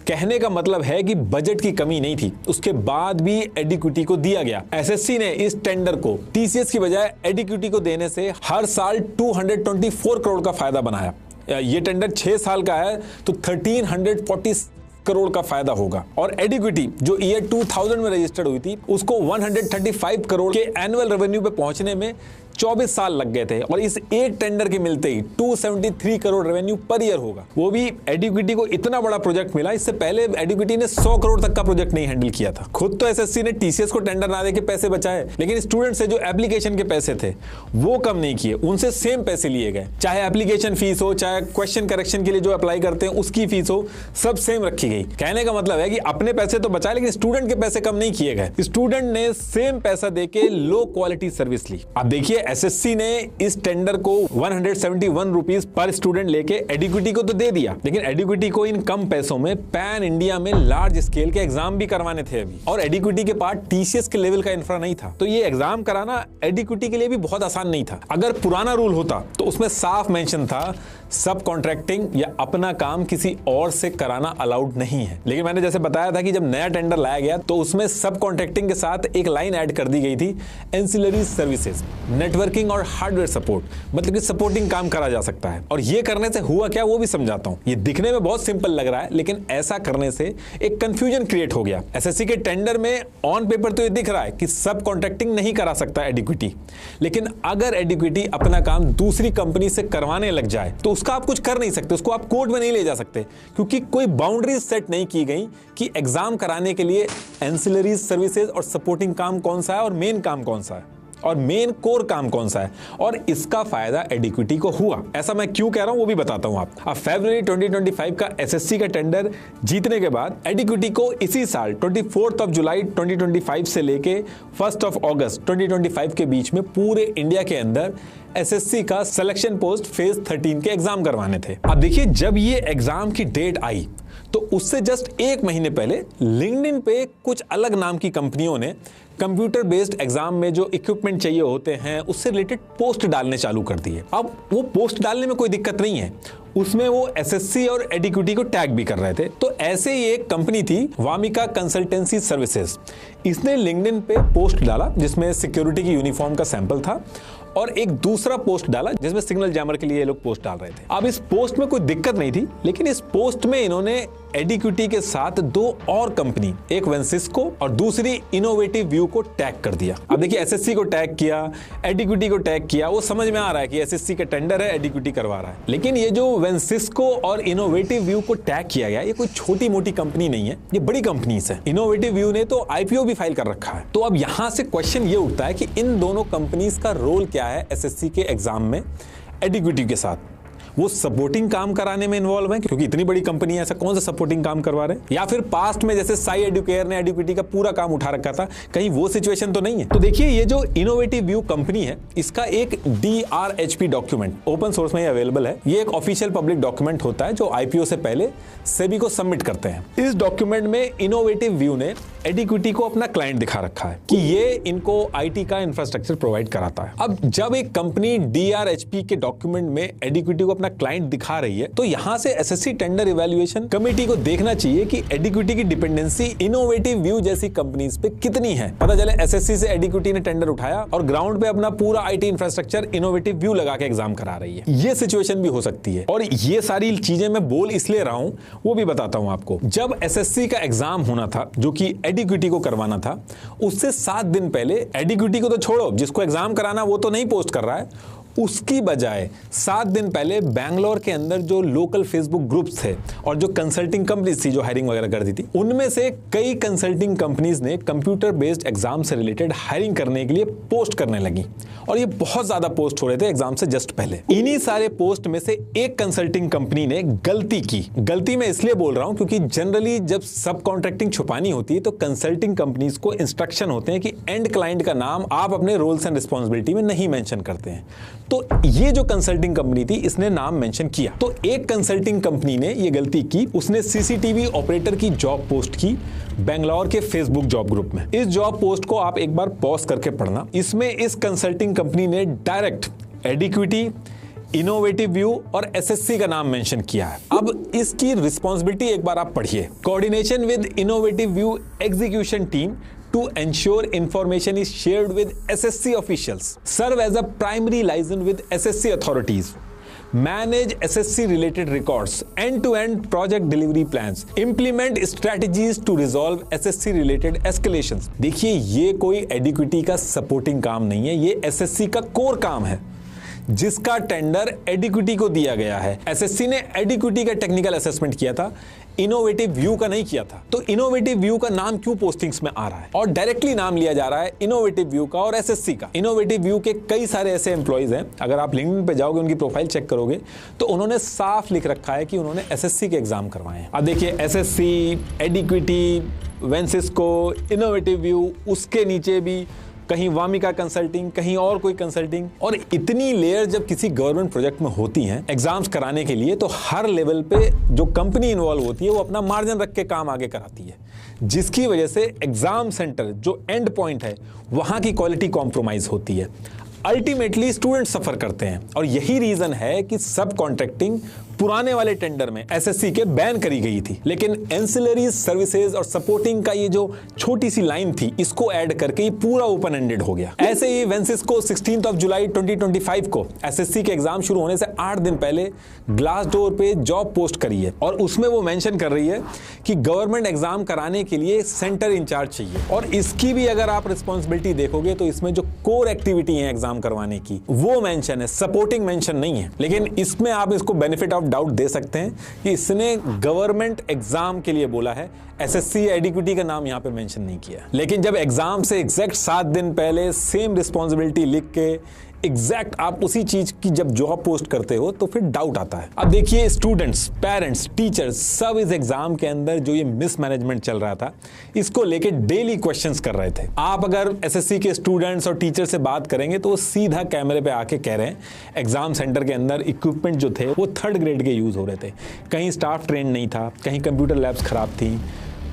A: कहने का मतलब है कि बजट की कमी नहीं थी, उसके बाद भी एडिक्विटी को दिया गया। एसएससी ने इस टेंडर को टीसीएस की बजाय एडिक्विटी को देने से हर साल 224 करोड़ का फायदा बनाया। ये टेंडर 6 साल का है तो 1340 करोड़ का फायदा होगा। और एडिक्विटी जो ईयर 2000 में रजिस्टर्ड हुई थी उसको 135 करोड़ के एनुअल रेवेन्यू पे पहुंचने में 24 साल लग गए थे, और इस एक टेंडर के मिलते ही 273 करोड़ रेवेन्यू पर ईयर होगा। वो भी एडिक्विटी को इतना बड़ा प्रोजेक्ट मिला, इससे पहले एडिक्विटी ने 100 करोड़ तक का प्रोजेक्ट नहीं हैंडल किया था। खुद तो एसएससी ने टीसीएस को टेंडर ना देके पैसे बचाए, लेकिन स्टूडेंट से जो एप्लीकेशन के पैसे थे वो कम नहीं किए, उनसे सेम पैसे लिए गए। चाहे एप्लीकेशन फीस हो, चाहे क्वेश्चन करेक्शन के लिए जो अप्लाई करते हैं उसकी फीस हो, सब सेम रखी गई। कहने का मतलब है कि अपने पैसे तो बचाए, लेकिन स्टूडेंट के पैसे कम नहीं किए गए। स्टूडेंट ने सेम पैसा देके लो क्वालिटी सर्विस ली। अब देखिए एसएससी ने इस टेंडर को 171 रुपीज पर स्टूडेंट लेके एडिक्विटी को तो दे दिया, लेकिन एडिक्विटी को इन कम पैसों में पैन इंडिया में लार्ज स्केल के एग्जाम भी करवाने थे अभी, और एडिक्विटी के पास टीसीएस के लेवल का इंफ्रा नहीं था। तो ये एग्जाम कराना एडिक्विटी के लिए भी बहुत आसान नहीं था। अगर पुराना रूल होता तो उसमें साफ मेंशन था सब कॉन्ट्रैक्टिंग या अपना काम किसी और से कराना अलाउड नहीं है। लेकिन मैंने जैसे बताया था कि जब नया टेंडर लाया गया तो उसमें सब कॉन्ट्रैक्टिंग के साथ एक लाइन ऐड कर दी गई थी, एंसिलरी सर्विसेज, नेटवर्किंग और हार्डवेयर सपोर्ट, मतलब कि सपोर्टिंग काम करा जा सकता है। और ये करने से हुआ क्या वो भी समझाता हूं। ये दिखने में बहुत सिंपल लग रहा है, लेकिन ऐसा करने से एक कंफ्यूजन क्रिएट हो गया। एसएससी के टेंडर में ऑन पेपर तो ये दिख रहा है कि सब कॉन्ट्रैक्टिंग नहीं करा सकता एडिक्विटी, लेकिन अगर एडिक्विटी अपना काम दूसरी कंपनी से करवाने लग जाए तो उसका आप कुछ कर नहीं सकते, उसको आप कोर्ट में नहीं ले जा सकते, क्योंकि कोई बाउंड्रीज सेट नहीं की गई कि एग्जाम कराने के लिए एंसिलरी सर्विसेज और सपोर्टिंग काम कौन सा है और मेन काम कौन सा है और मेन कोर काम कौन सा है, और इसका फायदा एडिक्विटी को हुआ। ऐसा मैं क्यों कह रहा हूं वो भी बताता हूं आप। अब फरवरी 2025 का एसएससी का टेंडर जीतने के बाद एडिक्विटी को इसी साल 24 जुलाई 2025 से लेके 1 अगस्त 2025 के बीच में पूरे इंडिया के अंदर एसएससी का सिलेक्शन पोस्ट फेज 13 के एग्जाम करवाने थे। अब देखिए जब ये एग्जाम की डेट आई तो उससे जस्ट एक महीने पहले लिंक्डइन पे कुछ अलग नाम की कंपनियों ने कंप्यूटर बेस्ड एग्जाम में जो इक्विपमेंट चाहिए होते हैं उससे रिलेटेड पोस्ट डालने चालू कर दिए। अब वो पोस्ट डालने में कोई दिक्कत नहीं है, उसमें वो एसएससी और एडिक्विटी को टैग भी कर रहे थे। तो ऐसे ही एक कंपनी थी वामिका कंसल्टेंसी सर्विसेज, इसने लिंक्डइन पे पोस्ट डाला जिसमें सिक्योरिटी की यूनिफॉर्म का सैंपल था, और एक दूसरा पोस्ट डाला जिसमें सिग्नल जैमर के लिए ये लोग पोस्ट डाल रहे थे। अब इस पोस्ट में कोई दिक्कत नहीं थी, लेकिन इस पोस्ट में इन्होंने एडिक्विटी के साथ दो और कंपनी, एक वेंसिस्को और दूसरी इनोवेटिव व्यू को टैग कर दिया। अब देखिए एसएससी को टैग किया, एडिक्विटी को टैग किया, वो समझ में आ रहा है कि एसएससी का टेंडर है, एडिक्विटी करवा रहा है। लेकिन ये जो वेंसिस्को और इनोवेटिव व्यू को टैग किया गया, ये कोई छोटी मोटी कंपनी नहीं है, ये बड़ी कंपनीज है। इनोवेटिव व्यू ने तो आईपीओ भी फाइल कर रखा है। तो अब यहां से क्वेश्चन ये उठता है कि इन दोनों कंपनीज का रोल क्या है एसएससी के एग्जाम में एडिक्विटी के साथ। वो सपोर्टिंग काम कराने में इन्वॉल्व है, क्योंकि इतनी बड़ी कंपनी है, ऐसा कौन सा सपोर्टिंग काम करवा रहे हैं? या फिर पास्ट में जैसे साई एडुकेयर ने एडुकेटी का पूरा काम उठा रखा था, कहीं वो सिचुएशन तो नहीं है? तो देखिए, ये जो इनोवेटिव व्यू कंपनी है, इसका एक DRHP डॉक्यूमेंट ओपन सोर्स में अवेलेबल है। ये एक ऑफिशियल पब्लिक डॉक्यूमेंट होता है जो IPO से पहले सेबी को सबमिट करते हैं। इस डॉक्यूमेंट में इनोवेटिव व्यू ने एडिक्विटी को अपना क्लाइंट दिखा रखा है कि ये इनको IT का इंफ्रास्ट्रक्चर प्रोवाइड कराता है। अब जब एक कंपनी DRHP के डॉक्यूमेंट में एडिक्विटी को अपना क्लाइंट दिखा रही है, तो यहां से SSC टेंडर इवैल्यूएशन कमेटी को देखना चाहिए कि एडिक्विटी की डिपेंडेंसी इनोवेटिव व्यू जैसी कंपनीज पे कितनी है। पता चले SSC से एडिक्विटी ने टेंडर उठाया और ग्राउंड पे अपना पूरा IT इंफ्रास्ट्रक्चर इनोवेटिव व्यू लगा के एग्जाम करा रही है। ये सिचुएशन भी हो सकती है, और ये सारी चीजें मैं बोल इसलिए रहा हूं, वो भी बताता हूं आपको। जब SSC का एग्जाम होना था, जो कि एडिक्विटी को करवाना था, उससे 7 दिन पहले एडिक्विटी को तो छोड़ो, जिसको एग्जाम कराना वो तो नहीं पोस्ट कर रहा है, उसकी बजाय 7 दिन पहले बैंगलोर के अंदर जो लोकल फेसबुक ग्रुप्स थे और जो कंसल्टिंग कंपनीज थी जो हायरिंग वगैरह करती थी, उनमें से कई कंसल्टिंग कंपनीज ने कंप्यूटर बेस्ड एग्जाम से रिलेटेड हायरिंग करने के लिए पोस्ट करने लगी, और ये बहुत ज्यादा पोस्ट हो रहे थे एग्जाम से जस्ट पहले। इन्हीं सारे पोस्ट में से एक कंसल्टिंग कंपनी ने गलती की। गलती मैं इसलिए बोल रहा हूं क्योंकि जनरली जब सब कॉन्ट्रैक्टिंग छुपानी होती है तो कंसल्टिंग कंपनीज को इंस्ट्रक्शन होते हैं कि एंड क्लाइंट का नाम आप अपने रोल्स एंड रिस्पॉन्सिबिलिटी में नहीं मेंशन करते हैं। तो ये जो कंसल्टिंग कंपनी थी, इसने नाम मेंशन किया। तो एक कंसल्टिंग कंपनी ने ये गलती की, उसने CCTV ऑपरेटर की जॉब पोस्ट की बेंगलोर के फेसबुक जॉब ग्रुप में। इस जॉब पोस्ट को आप एक बार पॉज करके पढ़ना। इसमें इस कंसल्टिंग कंपनी ने डायरेक्ट एडिक्विटी, इनोवेटिव व्यू और SSC का नाम मेंशन किया है। अब इसकी रिस्पॉन्सिबिलिटी एक बार आप पढ़िए। Coordination with innovative view execution team to ensure information is shared with SSC officials, serve as a primary liaison with SSC authorities, manage SSC related records, end-to-end project delivery plans, implement strategies to resolve SSC related escalations। देखिए, ये कोई एडिक्विटी का supporting काम नहीं है, ये SSC का core काम है जिसका टेंडर एडिक्विटी को दिया गया है। SSC ने एडिक्विटी का टेक्निकल असेसमेंट किया था, इनोवेटिव व्यू का नहीं किया था। तो इनोवेटिव व्यू का नाम क्यों पोस्टिंग्स में आ रहा है और डायरेक्टली नाम लिया जा रहा है इनोवेटिव व्यू का और SSC का? इनोवेटिव व्यू के कई सारे ऐसे एम्प्लॉइज हैं, अगर आप लिंक्डइन पे जाओगे, उनकी प्रोफाइल चेक करोगे तो उन्होंने साफ लिख रखा है कि उन्होंने SSC के एग्जाम करवाए हैं। अब देखिए, SSC, एडिक्विटी, वेंसिस्को, इनोवेटिव व्यू, उसके नीचे भी कहीं वामिका कंसल्टिंग, कहीं और कोई कंसल्टिंग, और इतनी लेयर जब किसी गवर्नमेंट प्रोजेक्ट में होती हैं एग्जाम्स कराने के लिए, तो हर लेवल पे जो कंपनी इन्वॉल्व होती है वो अपना मार्जिन रख के काम आगे कराती है, जिसकी वजह से एग्जाम सेंटर जो एंड पॉइंट है वहां की क्वालिटी कॉम्प्रोमाइज होती है। अल्टीमेटली स्टूडेंट सफर करते हैं, और यही रीजन है कि सब कॉन्ट्रैक्टिंग पुराने वाले टेंडर में SSC के बैन करी गई थी, लेकिन एंसिलरी सर्विसेज और सपोर्टिंग का ये जो छोटी सी लाइन थी, इसको ऐड करके ये पूरा ओपन एंडेड हो गया। ऐसे ही वेंसिस्को 16 जुलाई 2025 को SSC के एग्जाम शुरू होने से 8 दिन पहले ग्लासडोर पे जॉब पोस्ट करी है, और उसमें वो मेंशन कर रही है कि गवर्नमेंट एग्जाम कराने के लिए सेंटर इंचार्ज चाहिए, और इसकी भी अगर आप रिस्पॉन्सिबिलिटी देखोगे तो इसमें जो कोर एक्टिविटी है एग्जाम करवाने की वो मेंशन है, सपोर्टिंग मेंशन नहीं है। लेकिन इसमें आप इसको बेनिफिट ऑफ डाउट दे सकते हैं कि इसने गवर्नमेंट एग्जाम के लिए बोला है, SSC एडिक्विटी का नाम यहां पे मेंशन नहीं किया। लेकिन जब एग्जाम से एग्जैक्ट 7 दिन पहले सेम रिस्पॉन्सिबिलिटी लिख के एग्जैक्ट आप उसी चीज की जब जॉब पोस्ट करते हो तो फिर डाउट आता है। अब देखिए, स्टूडेंट्स, पेरेंट्स, टीचर्स सब इस एग्जाम के अंदर जो ये मिसमैनेजमेंट चल रहा था, इसको लेके डेली क्वेश्चंस कर रहे थे। आप अगर SSC के स्टूडेंट्स और टीचर से बात करेंगे तो वो सीधा कैमरे पे आके कह रहे हैं एग्जाम सेंटर के अंदर इक्विपमेंट जो थे वो 3rd ग्रेड के यूज हो रहे थे, कहीं स्टाफ ट्रेन नहीं था, कहीं कंप्यूटर लैब्स खराब थी,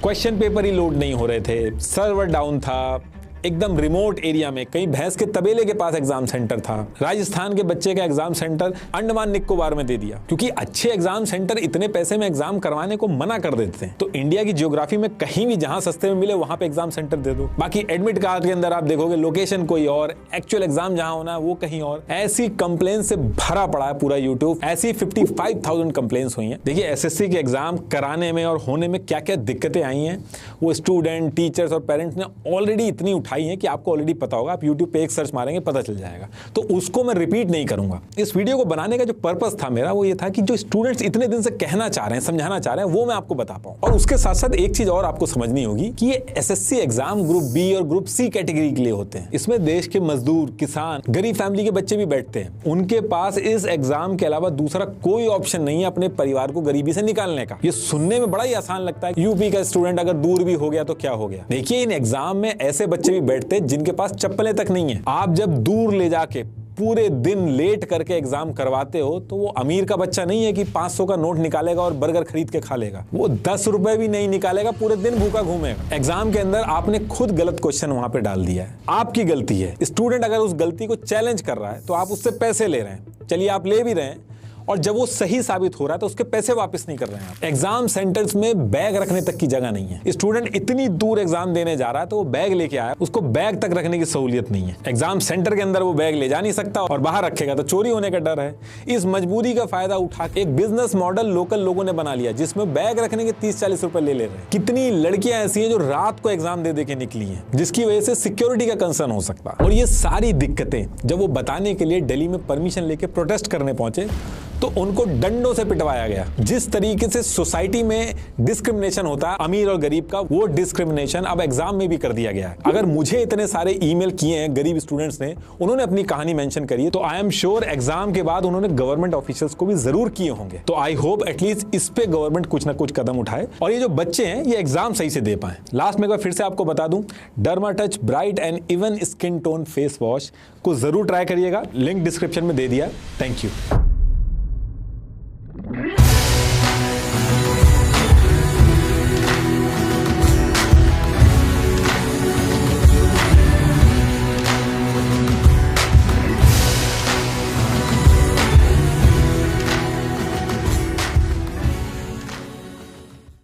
A: क्वेश्चन पेपर ही लोड नहीं हो रहे थे, सर्वर डाउन था, एकदम रिमोट एरिया में, कहीं भैंस के तबेले के पास एग्जाम सेंटर था। राजस्थान के बच्चे का एग्जाम सेंटर अंडमान निकोबार में दे दिया, क्योंकि अच्छे एग्जाम सेंटर इतने पैसे में एग्जाम करवाने को मना कर देते हैं। तो इंडिया की ज्योग्राफी में कहीं भी जहां सस्ते में मिले वहां पे एग्जाम सेंटर दे दो। बाकी एडमिट कार्ड के अंदर आप देखोगे लोकेशन कोई और, एक्चुअल एग्जाम जहां होना है वो कहीं और। ऐसी कंप्लेन से भरा पड़ा है पूरा यूट्यूब। ऐसी 55,000 कंप्लेन्स हुई हैं। देखिए, SSC के एग्जाम कराने में और होने में क्या क्या दिक्कतें आई हैं वो स्टूडेंट, टीचर्स और पेरेंट्स ने ऑलरेडी इतनी उठाई दिखाई हैं कि आपको ऑलरेडी पता होगा, आप यूट्यूब पे एक सर्च मारेंगे पता चल जाएगा, तो उसको मैं रिपीट नहीं करूंगा। इस वीडियो को बनाने का जो पर्पस था मेरा वो ये था कि जो स्टूडेंट्स इतने दिन से कहना चाह रहे हैं, समझाना चाह रहे हैं, वो मैं आपको बता पाऊं। और उसके साथ साथ एक चीज और आपको समझनी होगी कि ये एसएससी एग्जाम ग्रुप बी और ग्रुप सी कैटेगरी के लिए होते हैं। इसमें देश के मजदूर, किसान, गरीब फैमिली के बच्चे भी बैठते हैं। उनके पास इस एग्जाम के अलावा दूसरा कोई ऑप्शन नहीं है अपने परिवार को गरीबी से निकालने का। ये सुनने में बड़ा ही आसान लगता है, यूपी का स्टूडेंट अगर दूर भी हो गया तो क्या हो गया। देखिए, इन एग्जाम में ऐसे बच्चे भी बैठते हैं जिनके पास चप्पलें तक नहीं है। आप जब दूर ले जाके पूरे दिन लेट करके एग्जाम करवाते हो तो वो अमीर का बच्चा नहीं है कि 500 का नोट निकालेगा और बर्गर खरीद के खा लेगा। वो 10 रुपए भी नहीं निकालेगा, पूरे दिन भूखा घूमेगा। एग्जाम के अंदर आपने खुद गलत क्वेश्चन वहां पे डाल दिया है, आपकी गलती है। स्टूडेंट अगर उस गलती को चैलेंज कर रहा है तो आप उससे पैसे ले रहे हैं, चलिए आप ले भी रहे हैं, और जब वो सही साबित हो रहा है तो उसके पैसे वापस नहीं कर रहे हैं। एग्जाम सेंटर्स में बैग रखने तक की जगह नहीं है। स्टूडेंट इतनी दूर एग्जाम देने जा रहा है तो वो बैग लेके आया, उसको बैग तक रखने की सहूलियत नहीं है। एग्जाम सेंटर के अंदर वो बैग ले जा नहीं सकता और बाहर रखेगा तो चोरी होने का डर है। इस मजबूरी का फायदा उठा के एक बिजनेस मॉडल लोकल लोगों ने बना लिया, जिसमें बैग रखने के 30-40 रुपए ले रहे हैं। कितनी लड़कियां ऐसी हैं जो रात को एग्जाम दे के निकली हैं, जिसकी वजह से सिक्योरिटी का कंसर्न हो सकता है। और ये सारी दिक्कतें जब वो बताने के लिए दिल्ली में परमिशन लेके प्रोटेस्ट करने पहुंचे तो उनको डंडों से पिटवाया गया। जिस तरीके से सोसाइटी में डिस्क्रिमिनेशन होता है अमीर और गरीब का, वो डिस्क्रिमिनेशन अब एग्जाम में भी कर दिया गया है। अगर मुझे इतने सारे ईमेल किए हैं गरीब स्टूडेंट्स ने, उन्होंने अपनी कहानी मेंशन करी है, तो आई एम श्योर एग्जाम के बाद उन्होंने गवर्नमेंट ऑफिशियल्स को भी जरूर किए होंगे। तो आई होप एटलीस्ट इस पे गवर्नमेंट कुछ ना कुछ कदम उठाए और ये जो बच्चे हैं ये एग्जाम सही से दे पाए। लास्ट में एक बार फिर से आपको बता दूं, डर्माटच bright and even skin tone face wash को जरूर ट्राई करिएगा, लिंक डिस्क्रिप्शन में दे दिया। Thank you.